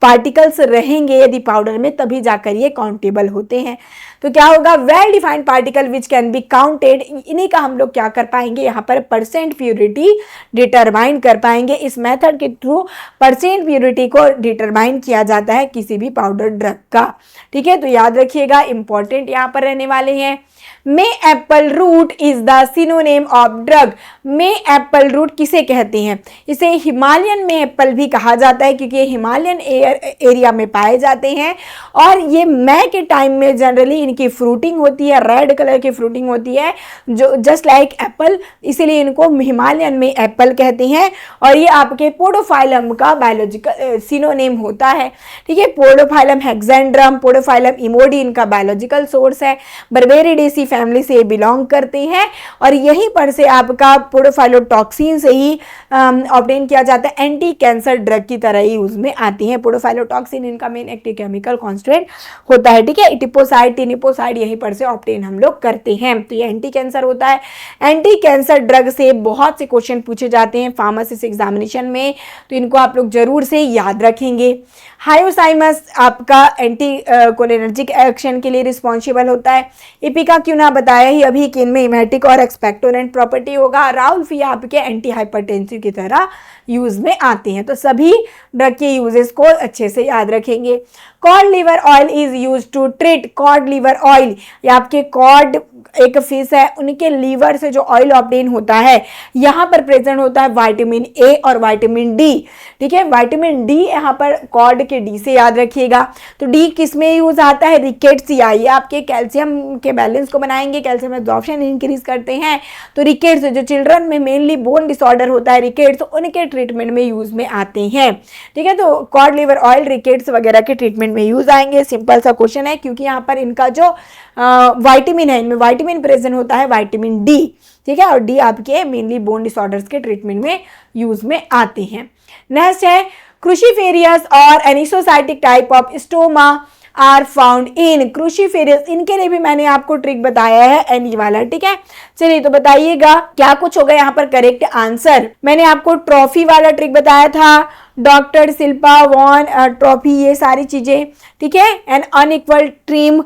पार्टिकल्स रहेंगे यदि पाउडर में तभी जाकर ये काउंटेबल होते हैं। तो क्या होगा, well defined particle which can be counted, इन्हीं का हम लोग क्या कर पाएंगे, यहाँ पर परसेंट प्यूरिटी डिटरमाइन कर पाएंगे। इस मेथड के थ्रू परसेंट प्यूरिटी को डिटरमाइन किया जाता है किसी भी पाउडर ड्रग का। ठीक है, तो याद रखिएगा इंपॉर्टेंट यहाँ पर रहने वाले हैं। May apple root is the synonym of drug. May apple root किसे कहते हैं? इसे हिमालयन मे एप्पल भी कहा जाता है क्योंकि ये हिमालयन एरिया में पाए जाते हैं और ये मई के टाइम में जनरली इनकी फ्रूटिंग होती है, रेड कलर की फ्रूटिंग होती है जो जस्ट लाइक एप्पल, इसीलिए इनको हिमालयन में एप्पल कहते हैं। और ये आपके पोडोफाइलम का बायोलॉजिकल सिनोनिम होता है। ठीक है, पोडोफाइलम हेक्सेंड्रम, पोडोफाइलम इमोडी इनका बायोलॉजिकल सोर्स है। बर्बेरिडेसी फैमिली से बिलोंग करते हैं और यहीं पर से आपका पोडोफाइलोटॉक्सिन से ही ऑब्टेन किया जाता है। एंटी कैंसर ड्रग की तरह ही उसमें आती हैं। पोडोफाइलोटॉक्सिन इनका मेन एक्टिव केमिकल कॉन्स्टिट्यूएंट होता है। ठीक है, एटिपोसाइड, टिनिपोसाइड यहीं पर से ऑब्टेन हम लोग करते हैं। तो ये एंटी कैंसर होता है। एंटी कैंसर ड्रग से बहुत से क्वेश्चन पूछे जाते हैं फार्मासिस्ट एग्जामिनेशन में, तो इनको आप लोग जरूर से याद रखेंगे। हायोसाइमस आपका एंटी कोलिनर्जिक एक्शन के लिए रिस्पॉन्सिबल होता है। इपिका क्यों ना बताया ही अभी कि इनमें इमेटिक और एक्सपेक्टोरेंट प्रॉपर्टी होगा। राउल्फी आपके एंटी हाइपरटेंसिव की तरह यूज में आते हैं। तो सभी ड्रग के यूजेस को अच्छे से याद रखेंगे। Cod liver oil is use to treat. Cod liver oil, ये आपके कॉड एक फिश है, उनके लीवर से जो ऑयल ऑब्टेन होता है यहाँ पर प्रेजेंट होता है विटामिन ए और विटामिन डी। ठीक है, विटामिन डी यहाँ पर कॉड के डी से याद रखिएगा। तो डी किस में यूज आता है? रिकेट्सिया, ये आपके कैल्शियम के बैलेंस को बनाएंगे, कैल्शियम एब्जॉर्प्शन इंक्रीज करते हैं। तो रिकेट्स जो चिल्ड्रन में मेनली बोन डिसऑर्डर होता है रिकेट्स, उनके ट्रीटमेंट में यूज में आते हैं। ठीक है, तो कॉड लिवर ऑयल रिकेट्स वगैरह के ट्रीटमेंट में यूज आएंगे। सिंपल सा क्वेश्चन है क्योंकि यहाँ पर इनका जो विटामिन है, इनमें विटामिन प्रेजेंट होता है विटामिन डी। ठीक है, और डी आपके मेनली बोन डिसऑर्डर्स के ट्रीटमेंट में यूज में आते हैं। नेक्स्ट है क्रूसीफेरियस और anisocytic type of stoma are found in. Cruciferous, इनके लिए भी मैंने आपको ट्रिक बताया है एनी वाला। ठीक है, चलिए तो बताइएगा क्या कुछ होगा यहाँ पर करेक्ट आंसर। मैंने आपको ट्रॉफी वाला ट्रिक बताया था, डॉक्टर शिल्पा वॉन ट्रॉफी, ये सारी चीजें। ठीक है, N unequal trim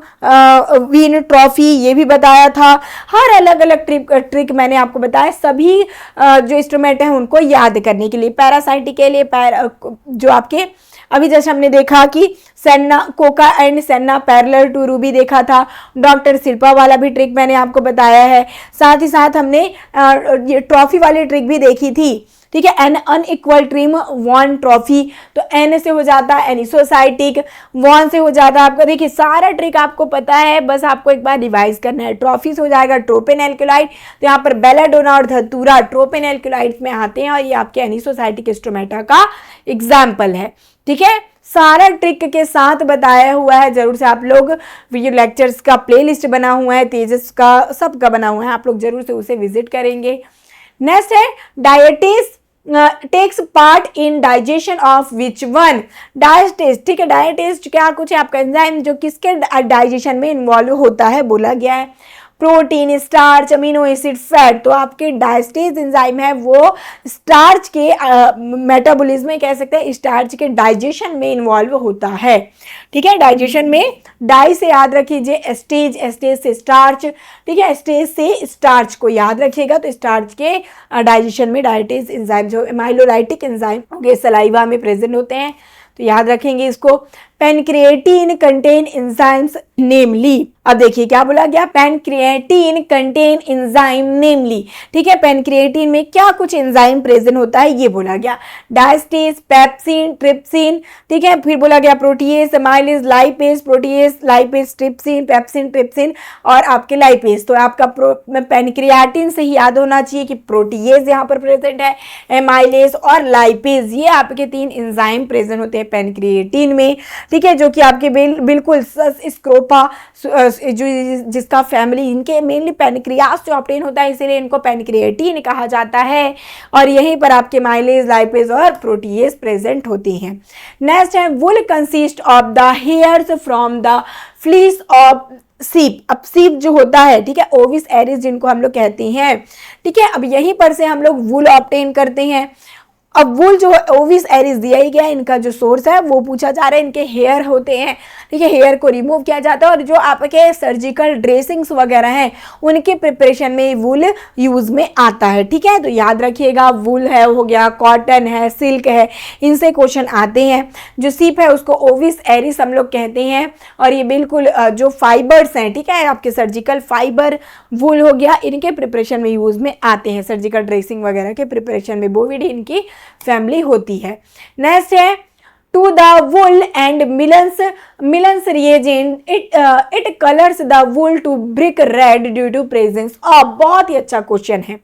win trophy, ये भी बताया था। हर अलग अलग ट्रिक मैंने आपको बताया, सभी जो इंस्ट्रूमेंट हैं उनको याद करने के लिए। पैरासाइटिक के लिए जो आपके अभी जैसे हमने देखा कि senna coca and senna parallel to ruby देखा था, डॉक्टर शिल्पा वाला भी ट्रिक मैंने आपको बताया है। साथ ही साथ हमने ये ट्रॉफी वाली ट्रिक भी देखी थी। ठीक है, N unequal trim one trophy, तो एन से हो जाता है एनिसोसाइटिक, वन से हो जाता है आपका, देखिए सारा ट्रिक आपको पता है, बस आपको एक बार रिवाइज करना है। ट्रॉफी से हो जाएगा ट्रोपेन एल्कोलाइड, तो यहाँ पर बेलाडोना और धतूरा ट्रोपेन एल्कोलाइड में आते हैं और ये आपके एनिसोसाइटिक स्ट्रोमेटा का एग्जाम्पल है। ठीक है, सारा ट्रिक के साथ बताया हुआ है। जरूर से आप लोग वीडियो लेक्चर्स का प्लेलिस्ट बना हुआ है, तेजस का सबका बना हुआ है, आप लोग जरूर से उसे विजिट करेंगे। नेक्स्ट है diabetes takes part in digestion of which one. Diabetes, ठीक है, डायबिटीज क्या कुछ है आपका एंजाइम जो किसके डाइजेशन में इन्वॉल्व होता है बोला गया है। Protein, starch, amino acid, fat, तो आपके डायस्टेज एंजाइम है वो स्टार्च के मेटाबॉलिज्म में कह सकते हैं स्टार्च के डाइजेशन में इन्वॉल्व होता है। ठीक है, डाइजेशन में डाई से याद रखिए एस्टेज, एस्टेज से स्टार्च। ठीक है, एस्टेज से स्टार्च को याद रखिएगा, तो स्टार्च के डाइजेशन में डायस्टेज एंजाइम जो एमाइलोलाइटिक एंजाइम होंगे सलाइवा में प्रेजेंट होते हैं, तो याद रखेंगे इसको। पेनक्रिएटिन कंटेन एंजाइम्स नेमली, अब देखिए क्या बोला गया, पेनक्रिएटिन कंटेन एंजाइम नेमली। ठीक है, पेनक्रिएटिन में क्या कुछ एंजाइम प्रेजेंट होता है ये बोला गया, डायस्टेज, पेप्सिन, ट्रिप्सिन। ठीक है, फिर बोला गया protease, amylase, lipase, protease, lipase, trypsin, pepsin, trypsin और आपके लाइपेज। तो आपका पेनक्रिएटिन से ही याद होना चाहिए कि प्रोटीएज यहाँ पर प्रेजेंट है, एमाइलेज और लाइपेज, ये आपके 3 एंजाइम प्रेजेंट होते हैं पेनक्रिएटिन में। ठीक है, जो कि आपके बिल्कुल स्क्रोपा जो जिसका फैमिली, इनके मेनली पेनक्रियास जो ऑब्टेन होता है, इसीलिए इनको पेनक्रिएटिन कहा जाता है। और यहीं पर आपके माइलेज, लाइपेज और प्रोटीएज प्रेजेंट होते हैं। नेक्स्ट है wool consist of the hairs from the fleece of sheep. अब सीप जो होता है, ठीक है, ओविस एरिस जिनको हम लोग कहते हैं। ठीक है, अब यहीं पर से हम लोग वुल ऑब्टेन करते हैं। अब वुल जो ओविस एरिस दिया ही गया, इनका जो सोर्स है वो पूछा जा रहा है, इनके हेयर होते हैं, ठीक है, हेयर को रिमूव किया जाता है और जो आपके सर्जिकल ड्रेसिंग्स वगैरह हैं उनके प्रिपरेशन में वुल यूज में आता है, ठीक है। तो याद रखिएगा वुल है, हो गया, कॉटन है, सिल्क है, इनसे क्वेश्चन आते हैं। जो सीप है उसको ओविस एरिस हम लोग कहते हैं और ये बिल्कुल जो फाइबर्स हैं, ठीक है, आपके सर्जिकल फाइबर वुल हो गया, इनके प्रिपरेशन में यूज में आते हैं, सर्जिकल ड्रेसिंग वगैरह के प्रिपरेशन में बोविडी इनकी फैमिली होती है। नेक्स्ट है to the wool and Millon's reagent it colours the wool to brick red due to presence of, बहुत ही अच्छा क्वेश्चन है।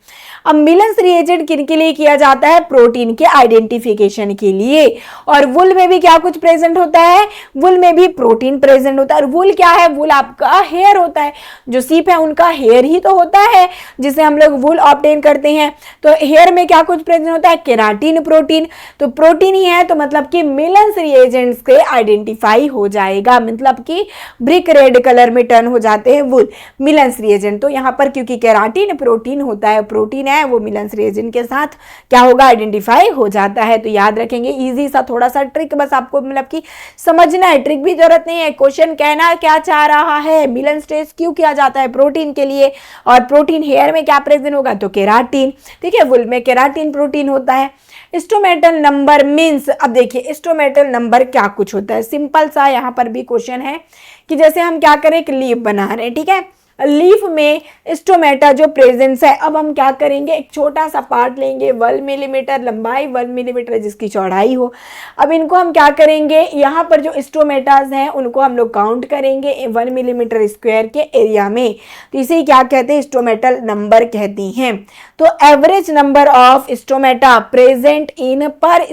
अब मिलन्स रिएजेंट किन के लिए किया जाता है? प्रोटीन के आइडेंटिफिकेशन के लिए। और वुल में भी क्या कुछ प्रेजेंट होता है? वुल में भी प्रोटीन प्रेजेंट होता है। और वुल क्या है? वुल आपका हेयर होता है, जो सीप है उनका हेयर ही तो होता है जिसे हम लोग वुल ऑब्टेन करते हैं। तो हेयर में क्या कुछ प्रेजेंट होता है? केराटिन प्रोटीन, तो प्रोटीन ही है, तो मतलब कि मिलन्स रिएजेंट्स से आइडेंटिफाई हो जाएगा, मतलब कि ब्रिक रेड कलर में टर्न हो जाते हैं वुल मिलन्स रिएजेंट। तो यहाँ पर क्योंकि केराटिन प्रोटीन होता है, प्रोटीन है, वो मिलन्स रिएजेंट के साथ क्या होगा? आइडेंटिफाई हो जाता है। तो याद रखेंगे, इजी सा थोड़ा सा ट्रिक बस आपको मतलब कि समझना है, ट्रिक भी जरूरत नहीं है। क्वेश्चन कहना क्या चाह रहा है? मिलन्स टेस्ट क्यों किया जाता है? प्रोटीन के लिए। और प्रोटीन हेयर में क्या प्रेजेंट होगा? तो केराटिन, ठीक है, वुल में केराटिन प्रोटीन होता है। स्टोमेटल नंबर मीन्स, अब देखिए स्टोमेटल नंबर क्या कुछ होता है। सिंपल सा यहाँ पर भी क्वेश्चन है कि जैसे हम क्या करें, एक लीफ बना रहे हैं, ठीक है, लीफ में स्टोमेटा जो प्रेजेंस है, अब हम क्या करेंगे, एक छोटा सा पार्ट लेंगे, 1 मिलीमीटर लंबाई, 1 मिलीमीटर जिसकी चौड़ाई हो। अब इनको हम क्या करेंगे, यहाँ पर जो स्टोमेटाज हैं उनको हम लोग काउंट करेंगे 1 मिलीमीटर स्क्वायर के एरिया में। तो इसे क्या कहते हैं? स्टोमेटल नंबर कहती हैं। तो average number of stomata present in per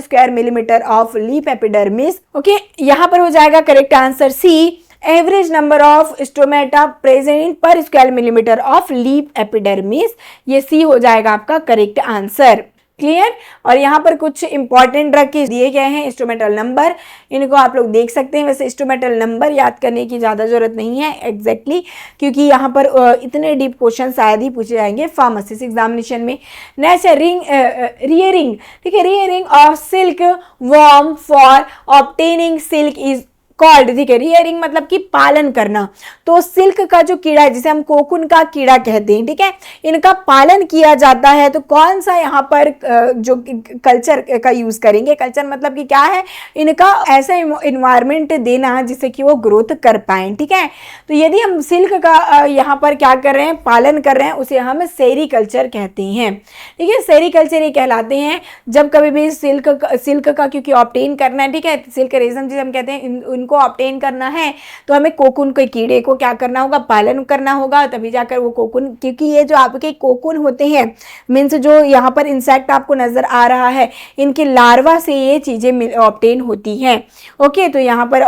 square millimetre of leaf epidermis. Okay, यहाँ पर हो जाएगा correct answer C, average number of stomata present per square millimetre of leaf epidermis. ये सी हो जाएगा आपका करेक्ट आंसर। क्लियर? और यहाँ पर कुछ इंपॉर्टेंट ड्रग के दिए गए हैं, स्टोमेटल नंबर, इनको आप लोग देख सकते हैं। वैसे स्टोमेटल नंबर याद करने की ज़्यादा जरूरत नहीं है एग्जैक्टली, क्योंकि यहाँ पर इतने डीप क्वेश्चन शायद ही पूछे जाएंगे फार्मासिस्ट एग्जामिनेशन में। नेक्स्ट है रियरिंग, ठीक है, rearing of silk worm for obtaining silk is called, ठीक है, रियरिंग मतलब कि पालन करना। तो सिल्क का जो कीड़ा है जिसे हम कोकुन का कीड़ा कहते हैं, ठीक है, इनका पालन किया जाता है। तो कौन सा यहाँ पर जो कल्चर का यूज करेंगे? कल्चर मतलब कि क्या है? इनका ऐसा इन्वायरमेंट देना जिससे कि वो ग्रोथ कर पाए, ठीक है। तो यदि हम सिल्क का यहाँ पर क्या कर रहे हैं, पालन कर रहे हैं, उसे हम सेरीकल्चर कहते हैं, ठीक है। सेरीकल्चर ये कहलाते हैं जब कभी भी सिल्क का क्योंकि ऑब्टेन करना है, ठीक है, सिल्क रेशम जिसे हम कहते हैं, उनको ऑब्टेन करना है तो हमें कोकुन के कीड़े को क्या करना होगा? पालन करना होगा, तभी जाकर वो कोकुन, क्योंकि ये जो आपके कोकुन होते हैं, मीन्स जो यहाँ पर इंसेक्ट आपको नजर आ रहा है, इनके लार्वा से ये चीजें ऑब्टेन होती हैं। ओके, तो यहाँ पर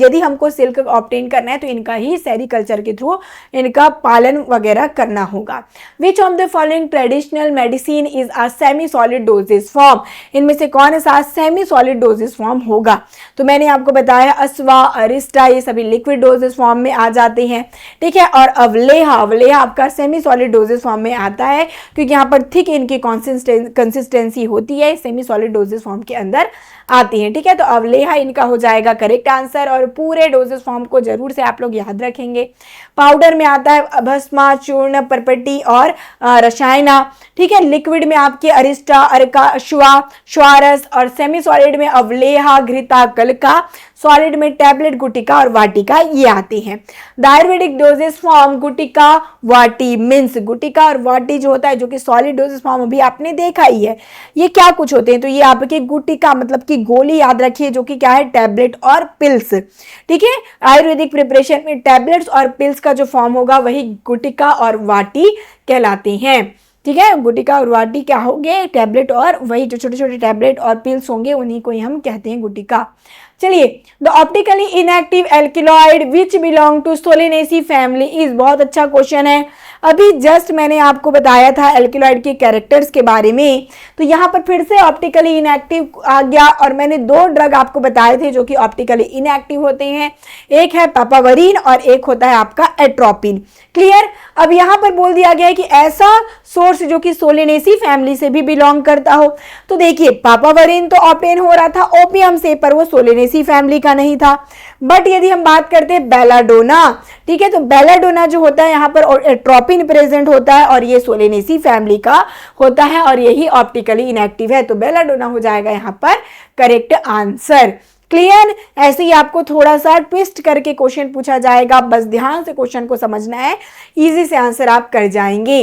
यदि हमको सिल्क ऑब्टेन करना है तो इनका ही सेरीकल्चर के थ्रू इनका पालन वगैरह करना होगा। विच of the following traditional medicine is a semi solid doses form? इनमें से कौन सा सेमी सॉलिड डोजेस फॉर्म होगा? तो मैंने आपको बताया अस्वा, अरिस्टा, ये सभी लिक्विड डोजेस फॉर्म में आ जाते हैं, ठीक है। और 𝘿𝙄 आपका सेमी सॉलिड डोजेस फॉर्म में आता है, क्योंकि यहाँ पर थिक इनकी कंसिस्टेंसी होती है, सेमी सॉलिड डोजेस फॉर्म के अंदर आती हैं, ठीक है। तो 𝘿𝙄 इनका हो जाएगा करेक्ट आंसर। और पूरे डोजेस फॉर्म को जरूर से आप लोग याद रखेंगे। पाउडर में आता है भस्मा, चूर्ण, परपटी और रसायना, ठीक है। लिक्विड में आपके अरिस्टा, अर्का, श्वारस, और सेमी सॉलिड में 𝘿𝙄, घृता, कलका, सॉलिड में टैबलेट, गुटिका और वाटिका ये आती हैं। द आयुर्वेदिक डोजेस फॉर्म गुटिका, वाटी, मीन्स गुटिका और वाटी जो होता है, जो कि सॉलिड डोजेस फॉर्म अभी आपने देखा ही है, ये क्या कुछ होते हैं? तो ये आपके गुटिका मतलब कि गोली याद रखिए, जो कि क्या है? टैबलेट और पिल्स, ठीक है। आयुर्वेदिक प्रिपरेशन में टैबलेट्स और पिल्स का जो फॉर्म होगा वही गुटिका और वाटी कहलाते हैं, ठीक है। गुटिका और वाटी क्या होंगे? टैबलेट, और वही जो छोटे छोटे टैबलेट और पिल्स होंगे उन्हीं को ही हम कहते हैं गुटिका। चलिए, the optically inactive alkaloid which belong to solanaceae family is, बहुत अच्छा क्वेश्चन है। अभी जस्ट मैंने आपको बताया था एल्केलॉइड के कैरेक्टर्स के बारे में, तो यहाँ पर फिर से ऑप्टिकली इनएक्टिव आ गया और मैंने दो ड्रग आपको बताए थे जो कि ऑप्टिकली इनएक्टिव होते हैं, एक है पापावरीन और एक होता है आपका एट्रोपिन। क्लियर। अब यहाँ पर बोल दिया गया है कि ऐसा सोर्स जो कि सोलेनेसी फैमिली से भी बिलोंग करता हो। तो देखिए पापावरीन तो ऑप्टेन हो रहा था ओपियम से, पर वो सोलेनेसी फैमिली का नहीं था। बट यदि हम बात करते हैं बेलाडोना, ठीक है, तो बेलाडोना जो होता है यहाँ पर एट्रोपिन प्रेजेंट होता है और ये सोलेनेसी फैमिली का होता है और यही ऑप्टिकली इनएक्टिव है, तो बेलाडोना हो जाएगा यहाँ पर करेक्ट आंसर। क्लियर। ऐसे ही आपको थोड़ा सा ट्विस्ट करके क्वेश्चन पूछा जाएगा, बस ध्यान से क्वेश्चन को समझना है, इजी से आंसर आप कर जाएंगे।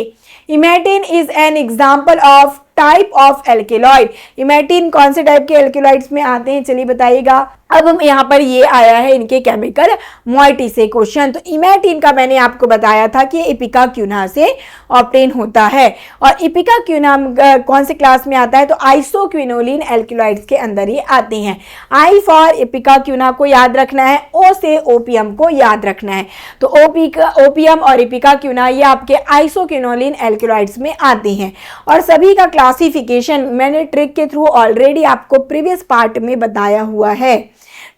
Emetine is an example of type of alkaloid. Emetine कौन से टाइप के एल्केलॉइड्स में आते हैं, चलिए बताइएगा। अब हम यहाँ पर ये आया है इनके केमिकल मॉइटी से क्वेश्चन। तो इमेटिन का मैंने आपको बताया था कि इपिका क्यूना से ऑब्टेन होता है और इपिका क्यूना कौन से क्लास में आता है, तो आइसोक्विनोलिन एल्केलॉइड्स के अंदर ये आते हैं। आई फॉर इपिका क्यूना को याद रखना है, ओ से ओपियम को याद रखना है। तो ओपियम और इपिका क्यूना ये आपके आइसोक्विनोलिन एल्केलॉइड्स में आते हैं और सभी का क्लासिफिकेशन मैंने ट्रिक के थ्रू ऑलरेडी आपको प्रीवियस पार्ट में बताया हुआ है,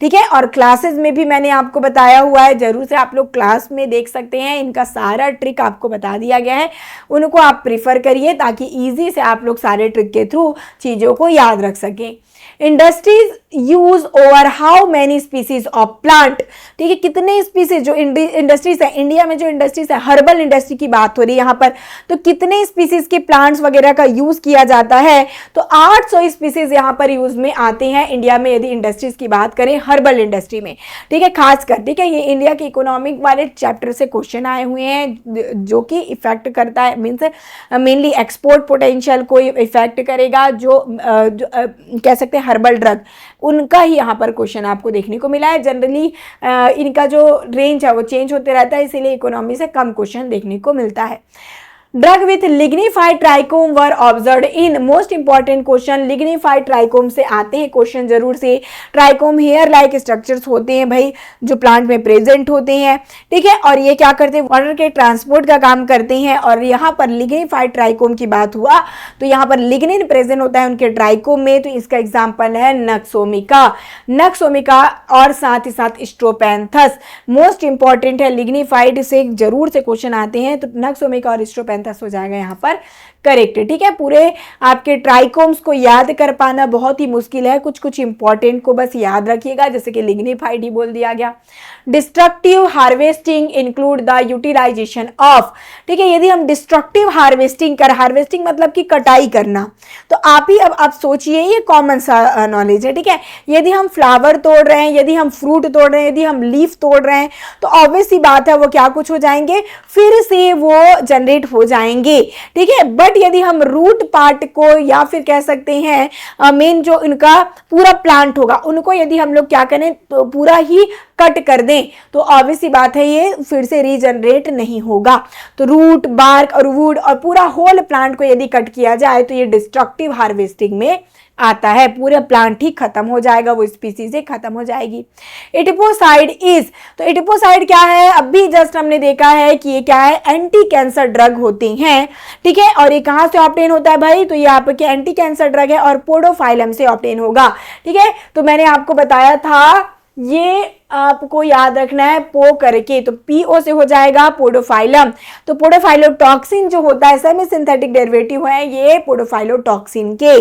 ठीक है, और क्लासेस में भी मैंने आपको बताया हुआ है, जरूर से आप लोग क्लास में देख सकते हैं, इनका सारा ट्रिक आपको बता दिया गया है, उनको आप प्रिफर करिए ताकि इजी से आप लोग सारे ट्रिक के थ्रू चीज़ों को याद रख सकें। Industries use over how many species of plant, ठीक है, कितने स्पीसीज जो इंडस्ट्रीज है, इंडिया में जो इंडस्ट्रीज है, हर्बल इंडस्ट्री की बात हो रही है यहाँ पर, तो कितने स्पीसीज के प्लांट्स वगैरह का यूज किया जाता है, तो 800 स्पीसीज यहाँ पर यूज में आते हैं इंडिया में यदि इंडस्ट्रीज की बात करें हर्बल इंडस्ट्री में, ठीक है, खासकर, ठीक है, ये इंडिया के इकोनॉमिक वाले चैप्टर से क्वेश्चन आए हुए हैं जो कि इफेक्ट करता है, मीन्स मेनली एक्सपोर्ट पोटेंशियल को इफेक्ट करेगा, जो कह सकते हैं हर्बल ड्रग, उनका ही यहाँ पर क्वेश्चन आपको देखने को मिला है। जनरली इनका जो रेंज है वो चेंज होते रहता है, इसीलिए इकोनॉमी से कम क्वेश्चन देखने को मिलता है। Drug with lignified trichome were observed in, most important question lignified trichome से आते हैं क्वेश्चन जरूर से। ट्राइकोम हेयर लाइक स्ट्रक्चर्स होते हैं भाई जो प्लांट में प्रेजेंट होते हैं, ठीक है, और ये क्या करते हैं, वाटर के ट्रांसपोर्ट का काम करते हैं। और यहाँ पर लिग्निफाइड ट्राइकोम की बात हुआ तो यहाँ पर लिग्निन प्रेजेंट होता है उनके ट्राइकोम में, तो इसका एग्जाम्पल है नक्सोमिका और साथ ही साथ स्ट्रोपेंथस। मोस्ट इंपॉर्टेंट है, लिग्निफाइड से जरूर से क्वेश्चन आते हैं, तो नक्सोमिका और स्ट्रोपेंथस हो जाएगा यहाँ पर करेक्ट, ठीक है। पूरे आपके ट्राइकोम्स को याद कर पाना बहुत ही मुश्किल है, कुछ कुछ इंपॉर्टेंट को बस याद रखिएगा, जैसे कि लिग्निफाइड ही बोल दिया गया। Destructive harvesting include the utilisation of, ठीक है, यदि हम डिस्ट्रक्टिव हार्वेस्टिंग मतलब कि कटाई करना, तो आप ही अब आप सोचिए, ये कॉमन सा नॉलेज है, ठीक है, यदि हम फ्लावर तोड़ रहे हैं, यदि हम फ्रूट तोड़ रहे हैं, यदि हम लीफ तोड़ रहे हैं, तो ऑब्वियस सी बात है वो क्या कुछ हो जाएंगे, फिर से वो जनरेट हो जाएंगे, ठीक है। बट यदि हम रूट पार्ट को या फिर कह सकते हैं मेन जो इनका पूरा प्लांट होगा उनको यदि हम लोग क्या करें तो पूरा ही कट कर दें, तो ऑब्वियस सी बात है ये फिर से रीजनरेट नहीं होगा। तो रूट, बार्क और वुड और पूरा होल प्लांट को यदि कट किया जाए तो ये डिस्ट्रक्टिव हार्वेस्टिंग में आता है, पूरा प्लांट ही खत्म हो जाएगा, वो स्पीसीज ही खत्म हो जाएगी। एडिपोसाइड इज, तो एडिपोसाइड क्या है, अभी जस्ट हमने देखा है कि ये क्या है, एंटी कैंसर ड्रग होते हैं, ठीक है, और ये कहाँ से ऑब्टेन होता है भाई, तो ये आपके एंटी कैंसर ड्रग है और पोडोफाइलम से ऑब्टेन होगा, ठीक है। तो मैंने आपको बताया था ये आपको याद रखना है पो करके, तो पीओ से हो जाएगा पोडोफाइलम। तो पोडोफाइलोटॉक्सिन जो होता है सेमी सिंथेटिक डेरिवेटिव है ये पोडोफाइलोटॉक्सिन के,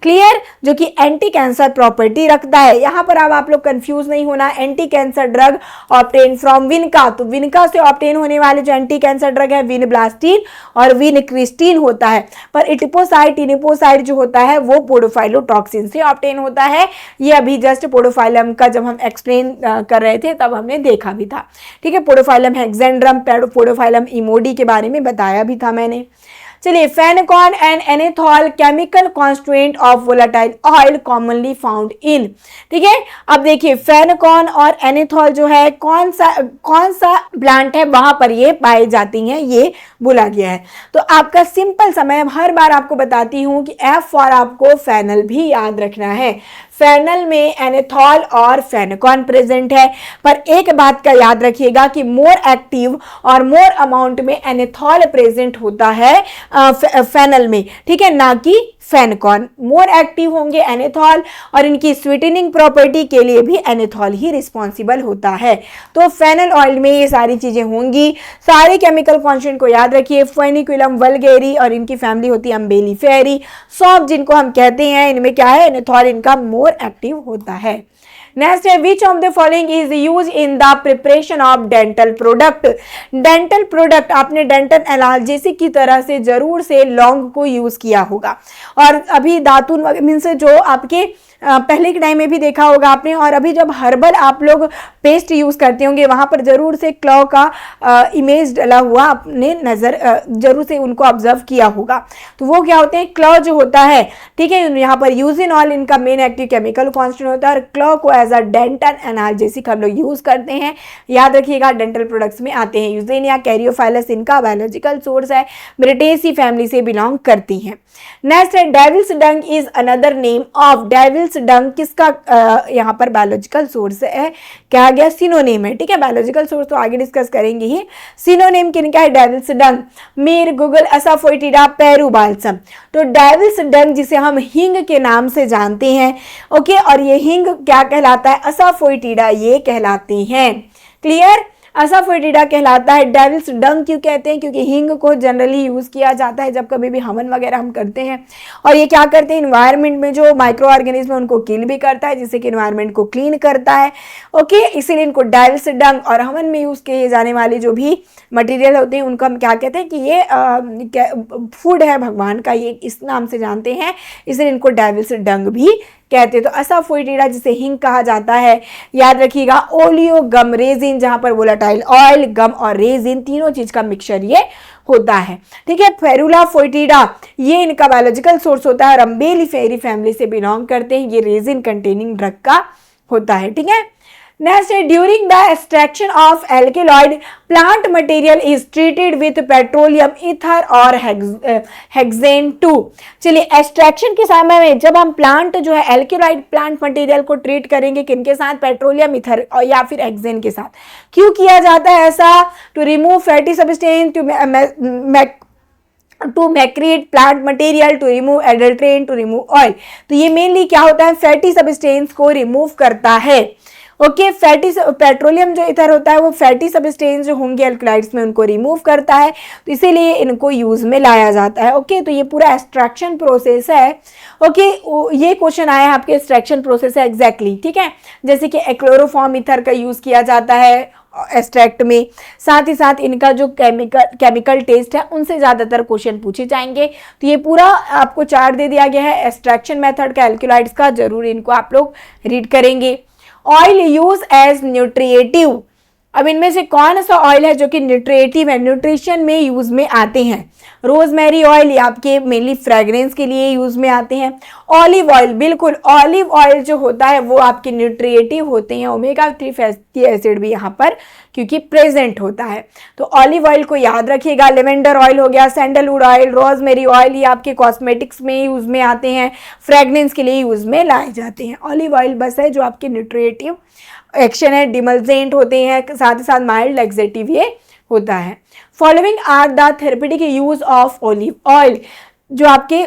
क्लियर, जो कि एंटी कैंसर प्रॉपर्टी रखता है। यहाँ पर अब आप लोग कंफ्यूज नहीं होना, anti cancer drug obtain from vinca, तो विनका से ऑब्टेन होने वाले जो एंटी कैंसर ड्रग है विनब्लास्टिन और विनक्रिस्टिन होता है, पर इटिपोसाइड जो होता है वो पोडोफाइलोटॉक्सिन से ऑब्टेन होता है। ये अभी जस्ट पोडोफाइलम का जब हम एक्सप्लेन कर रहे थे तब हमने देखा भी था, ठीक है। पोडोफाइलम हेक्सेंड्रम, पोडोफाइलम इमोडी के बारे में बताया भी था मैंने। चलिए, fenchone and anethole chemical constituent of volatile oil commonly found in. ठीक है, अब देखिए फेनोकॉन और एनेथॉल जो है कौन सा प्लांट है वहां पर ये पाई जाती हैं, ये बोला गया है। तो आपका सिंपल सा, मैं हर बार आपको बताती हूं कि एफ फॉर आपको फेनल भी याद रखना है। फेनल में एनेथॉल और फेनोकॉन प्रेजेंट है, पर एक बात का याद रखिएगा कि मोर एक्टिव और मोर अमाउंट में एनेथॉल प्रेजेंट होता है फेनल में, ठीक है, ना कि फेनोकॉन। मोर एक्टिव होंगे एनेथॉल और इनकी स्वीटनिंग प्रॉपर्टी के लिए भी एनेथॉल ही रिस्पॉन्सिबल होता है। तो फेनल ऑयल में ये सारी चीजें होंगी। सारे केमिकल कॉन्स्टिट्यूएंट को याद रखिए, फेनिक्विलम वल्गेरी और इनकी फैमिली होती है अम्बेलिफेरी। सौंफ जिनको हम कहते हैं, इनमें क्या है, एनेथॉल इनका मोर एक्टिव होता है। नेक्स्ट है, विच of the following is use in the preparation of dental product. Dental product आपने डेंटल एनाल्जेसिक की तरह से जरूर से लौंग को यूज किया होगा, और अभी दातुन मीन्स जो आपके पहले के टाइम में भी देखा होगा आपने, और अभी जब हर्बल आप लोग पेस्ट यूज करते होंगे वहां पर जरूर से क्लॉ का इमेज डला हुआ आपने नजर जरूर से उनको ऑब्जर्व किया होगा। तो वो क्या होते हैं, क्लॉ जो होता है, ठीक है, यहाँ पर यूजिनॉल इनका मेन एक्टिव केमिकल कॉन्स्टिट्यूएंट होता है, और क्लॉ को एज अ डेंटल एनाल्जेसिक हम लोग यूज करते हैं। याद रखिएगा, डेंटल प्रोडक्ट्स में आते हैं। यूजेनिया कैरियोफाइलस इनका बायोलॉजिकल सोर्स है, ब्रिटेसी फैमिली से बिलोंग करती हैं। नेक्स्ट है, devil's dung is another name of. Devil's dung किसका यहाँ पर बायोलॉजिकल सोर्स है, क्या गया, सिनोनिम है। ठीक है, बायोलॉजिकल सोर्स तो आगे डिस्कस करेंगे ही। सिनोनिम किनका है, डेविल्स डंग, मीर, गुगल, असाफोइटिडा, पेरू बाल्सम। तो डेविल्स डंग जिसे हम हिंग के नाम से जानते हैं, ओके, और ये हिंग क्या कहलाता है, असाफोइटिडा ये कहलाती हैं। क्लियर, असाफोइटिडा कहलाता है। डेविल्स डंग क्यों कहते हैं, क्योंकि हिंग को जनरली यूज किया जाता है जब कभी भी हवन वगैरह हम करते हैं, और ये क्या करते हैं, इन्वायरमेंट में जो माइक्रो ऑर्गेनिज्म है उनको किल भी करता है, जिससे कि इन्वायरमेंट को क्लीन करता है। ओके, इसीलिए इनको डेविल्स डंग, और हवन में यूज किए जाने वाले जो भी मटेरियल होते हैं उनको हम क्या कहते हैं कि ये फूड है भगवान का, ये इस नाम से जानते हैं, इसलिए इनको डेविल्स डंग भी कहते हैं। तो असाफोइटिडा जिसे हिंग कहा जाता है, याद रखिएगा। ओलियो गम रेजिन, जहां पर वोलेटाइल ऑयल, गम और रेजिन तीनों चीज का मिक्सचर ये होता है। ठीक है, फेरुला फोइटिडा ये इनका बायोलॉजिकल सोर्स होता है, और अम्बेलिफेरी फैमिली से बिलोंग करते हैं। ये रेजिन कंटेनिंग ड्रग का होता है। ठीक है, नेक्स्ट है, during the extraction of alkaloid plant material is treated with petroleum ether और हेक्सेन 2। चलिए, एक्सट्रैक्शन के समय में जब हम प्लांट जो है एल्केलॉइड प्लांट मटेरियल को ट्रीट करेंगे किनके साथ, पेट्रोलियम ईथर और या फिर हेक्सेन के साथ। क्यों किया जाता है ऐसा, to remove fatty substance, to macerate plant material, to remove adulterant, to remove oil. तो ये मेनली क्या होता है, फैटी सब्सटेंस को रिमूव करता है। ओके, फैटी पेट्रोलियम जो इथर होता है वो फैटी सब्सटेंस जो होंगे एल्कलाइड्स में उनको रिमूव करता है, तो इसीलिए इनको यूज में लाया जाता है। ओके, तो ये पूरा एक्सट्रैक्शन प्रोसेस है। ओके, ये क्वेश्चन आया है आपके, एक्सट्रैक्शन प्रोसेस है एग्जैक्टली। ठीक है, जैसे कि एक्लोरोफॉर्म इथर का यूज किया जाता है एक्सट्रैक्ट में, साथ ही साथ इनका जो केमिकल टेस्ट है उनसे ज़्यादातर क्वेश्चन पूछे जाएंगे। तो ये पूरा आपको चार्ट दे दिया गया है एक्सट्रैक्शन मेथड का एल्कलाइड्स का, जरूर इनको आप लोग रीड करेंगे। ऑयल यूज एज न्यूट्रिएटिव, अब इनमें से कौन सा ऑयल है जो कि न्यूट्रिएटिव है, न्यूट्रिशन में यूज में आते हैं। रोजमेरी ऑयल ये आपके मेनली फ्रेग्रेंस के लिए यूज में आते हैं। ऑलिव ऑयल, बिल्कुल ऑलिव ऑयल जो होता है वो आपके न्यूट्रिएटिव होते हैं। ओमेगा 3 फैटी एसिड भी यहाँ पर क्योंकि प्रेजेंट होता है, तो ऑलिव ऑयल को याद रखिएगा। लेवेंडर ऑयल हो गया, सैंडलवुड ऑयल, रोजमेरी ऑयल ये आपके कॉस्मेटिक्स में यूज में आते हैं, फ्रेग्रेंस के लिए यूज में लाए जाते हैं। ऑलिव ऑयल बस है जो आपके न्यूट्रिएटिव एक्शन है, डिमल्जेंट होते हैं, साथ ही साथ माइल्ड लैक्सेटिव ये होता है। Following are the therapeutic use of olive oil, जो आपके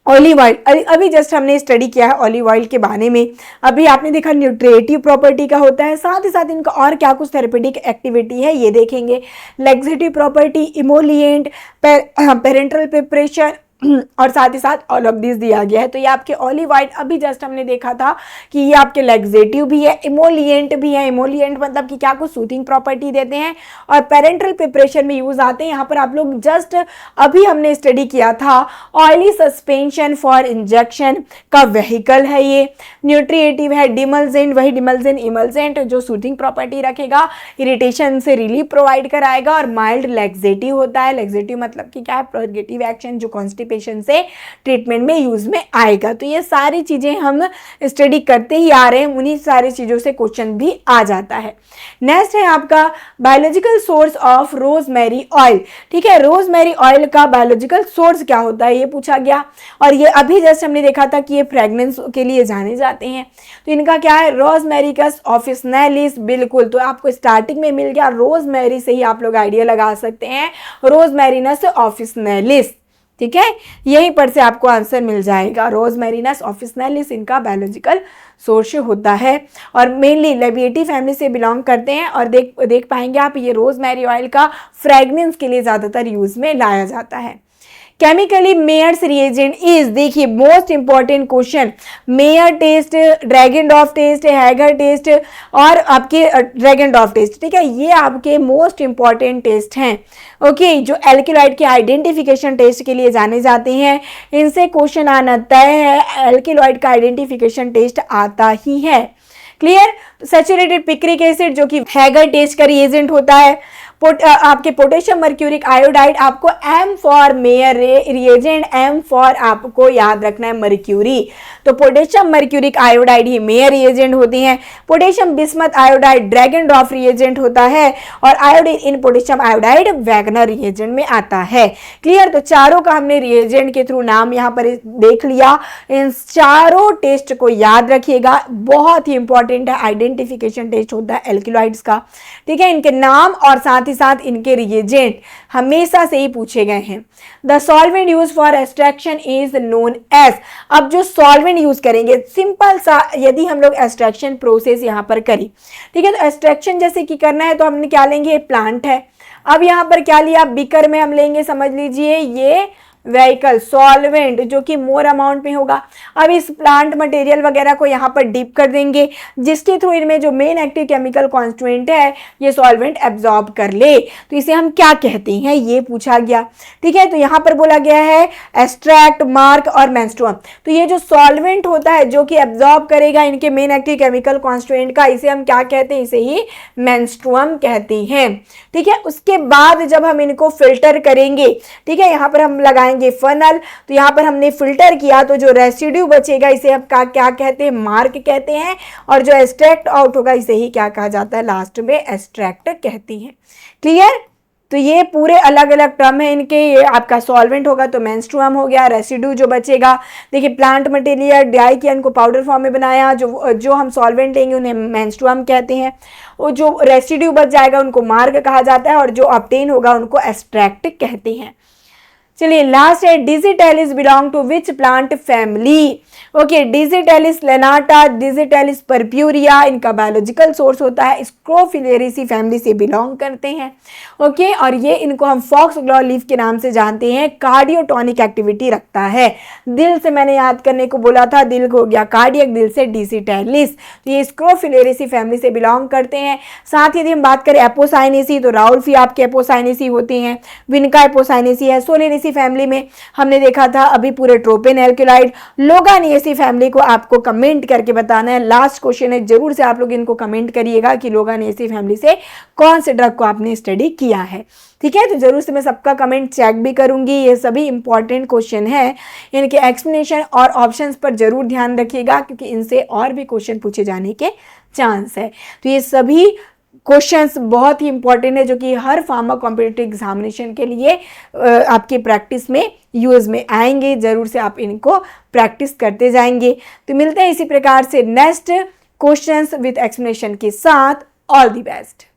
ऑलिव ऑयल अभी जस्ट हमने स्टडी किया है ऑलिव ऑयल के बारे में। अभी आपने देखा न्यूट्रिएटिव प्रॉपर्टी का होता है, साथ ही साथ इनका और क्या कुछ थेरेपेटिक एक्टिविटी है ये देखेंगे। Laxative property, emollient, parental preparation, और साथ ही साथ ऑल ऑफ दिस दिया गया है। तो ये आपके ऑलिवाइड, अभी जस्ट हमने देखा था कि ये आपके लैक्सेटिव भी है, इमोलिएंट भी है। इमोलिएंट मतलब कि क्या, कुछ सूथिंग प्रॉपर्टी देते हैं और पेरेंटल प्रिपरेशन में यूज आते हैं। यहाँ पर आप लोग जस्ट अभी हमने स्टडी किया था, ऑयली सस्पेंशन फॉर इंजेक्शन का व्हीकल है ये। न्यूट्रिएटिव है, डिमल्जेंट, वही डिमल्जेंट इमल्जेंट जो सूथिंग प्रॉपर्टी रखेगा, इरिटेशन से रिलीफ प्रोवाइड कराएगा। और माइल्ड लैक्सेटिव होता है। लैक्सेटिव मतलब कि क्या है, प्रोगेटिव एक्शन जो कॉन्स्टिपेशन से ट्रीटमेंट में यूज में आएगा। तो ये सारी चीजें हम स्टडी करते ही आ रहे हैं, उन्हीं सारी चीजों से क्वेश्चन भी आ जाता है। नेक्स्ट है आपका biological source of rosemary oil. ठीक है, रोजमेरी ऑयल का बायोलॉजिकल सोर्स क्या होता है ये पूछा गया। और ये अभी जैसे हमने देखा था कि ये फ्रेग्रेंस के लिए जाने जाते हैं। तो इनका क्या है, रोजमेरिकस ऑफिसनेलिस। बिल्कुल, तो आपको स्टार्टिंग में मिल गया, रोजमेरी से ही आप लोग आइडिया लगा सकते हैं, रोजमेरिनस ऑफिसनेलिस। ठीक है, यहीं पर से आपको आंसर मिल जाएगा। रोजमेरिनस ऑफिसनेलिस इनका बायोलॉजिकल सोर्स होता है और मेनली लेबिएटी फैमिली से बिलोंग करते हैं। और देख पाएंगे आप, ये रोजमेरी ऑयल का फ्रेग्रेंस के लिए ज़्यादातर यूज में लाया जाता है। केमिकली मेयर्स रिएजेंट इज, देखिए most important question, Mayer test, Dragendorff test, Hager test और आपके ड्रैगनडॉर्फ टेस्ट। ठीक है, ये आपके मोस्ट इंपॉर्टेंट टेस्ट हैं। ओके, जो एल्किलॉइड के आइडेंटिफिकेशन टेस्ट के लिए जाने जाते हैं, इनसे क्वेश्चन आना तय है। एल्किलॉइड का आइडेंटिफिकेशन टेस्ट आता ही है। क्लियर। सैचुरेटेड पिक्रिक एसिड जो कि हैगर टेस्ट का रिएजेंट होता है। आपके पोटेशियम मर्क्यूरिक आयोडाइड, आपको M for Mayer reagent, M for आपको याद रखना है मर्क्यूरी। तो पोटेशियम मर्क्यूरिक आयोडाइड ही मेयर रिएजेंट होती हैं। Potassium bismuth iodide Dragendorff reagent होता है और iodine in potassium iodide Wagner reagent में आता है। क्लियर। तो चारों का हमने रिएजेंट के थ्रू नाम यहाँ पर देख लिया। इन चारों टेस्ट को याद रखिएगा, बहुत ही इंपॉर्टेंट है। आइडेंटिफिकेशन टेस्ट होता है एल्किलॉइड्स का। ठीक है, इनके नाम और साथ साथ इनके रिएजेंट हमेशा से ही पूछे गए हैं। The solvent use for extraction is known as. अब जो सॉल्वेंट यूज करेंगे, सिंपल सा, यदि हम लोग एक्सट्रैक्शन प्रोसेस यहां पर करें, ठीक है, तो एक्सट्रैक्शन जैसे कि करना है तो हमने क्या लेंगे, प्लांट है। अब यहां पर क्या लिया, बीकर में हम लेंगे, समझ लीजिए ये व्हीकल सॉल्वेंट जो कि मोर अमाउंट में होगा। अब इस प्लांट मटेरियल वगैरह को यहाँ पर डिप कर देंगे, जिसके थ्रू इनमें जो मेन एक्टिव केमिकल कॉन्स्टिट्यूएंट है ये सॉल्वेंट एब्जॉर्ब कर ले। तो इसे हम क्या कहते हैं ये पूछा गया। ठीक है, तो यहाँ पर बोला गया है एक्सट्रैक्ट, मार्क और मेंस्ट्रुअम। तो ये जो सॉल्वेंट होता है जो कि एब्जॉर्ब करेगा इनके मेन एक्टिव केमिकल कॉन्स्टिट्यूएंट का, इसे हम क्या कहते हैं, इसे ही मेंस्ट्रुअम कहते हैं। ठीक है, उसके बाद जब हम इनको फिल्टर करेंगे, ठीक है, यहाँ पर हम लगाएंगे फनल। तो यहां पर हमने फिल्टर किया तो जो रेसिड्यू बचेगा इसे हम क्या कहते हैं, मार्क कहते हैं। और जो एक्सट्रैक्ट आउट होगा इसे ही क्या कहा जाता है, लास्ट में एक्सट्रैक्ट कहती हैं। क्लियर। तो ये पूरे अलग अलग टर्म है इनके। ये आपका सॉल्वेंट होगा तो मेंस्ट्रुअम हो गया, रेसिड्यू जो बचेगा, देखिए प्लांट मटेरियल डाई किया, इनको पाउडर फॉर्म में बनाया, जो हम सॉल्वेंट लेंगे उन्हें मेंस्ट्रुअम कहते हैं। और जो रेसिड्यू बच जाएगा उनको मार्क कहा जाता है और जो ऑब्टेन होगा उनको एक्सट्रैक्ट कहते हैं। चलिए लास्ट है, Digitalis belong to which plant family. Okay, Digitalis lanata, Digitalis purpurea, इनका बायोलॉजिकल सोर्स होता है, स्क्रोफिलेरेसी फैमिली से बिलोंग करते हैं। ओके, और ये इनको हम फॉक्सग्लॉर लीफ के नाम से जानते हैं। कार्डियोटोनिक एक्टिविटी रखता है। दिल से मैंने याद करने को बोला था, दिल हो गया कार्डियक, दिल से डिजिटेलिस। तो ये स्क्रोफिलेरेसी फैमिली से बिलोंग करते हैं। साथ ही यदि हम बात करें एपोसाइनेसी, तो राउल्फी आपके एपोसाइनेसी होते हैं, विनका एपोसाइनेसी है। सोलेनेसी फैमिली में हमने देखा था अभी पूरे ट्रोपेन एल्किलाइड। लोगानिएसी फैमिली को आपको कमेंट करके बताना है। लास्ट क्वेश्चन है, जरूर से आप लोग इनको कमेंट करिएगा कि लोगानिएसी फैमिली से कौन से ड्रग को आपने स्टडी किया है। ठीक है, तो जरूर से मैं सबका कमेंट चेक भी करूंगी। ये सभी इंपॉर्टेंट क्वेश्चन है, इनके एक्सप्लेनेशन और ऑप्शंस पर जरूर ध्यान रखिएगा क्योंकि इनसे और भी क्वेश्चन पूछे जाने के चांस है। तो ये सभी क्वेश्चंस बहुत ही इंपॉर्टेंट है जो कि हर फार्मा कॉम्पिटिटिव एग्जामिनेशन के लिए आपके प्रैक्टिस में यूज में आएंगे। जरूर से आप इनको प्रैक्टिस करते जाएंगे। तो मिलते हैं इसी प्रकार से नेक्स्ट क्वेश्चंस विद एक्सप्लेनेशन के साथ। All the best.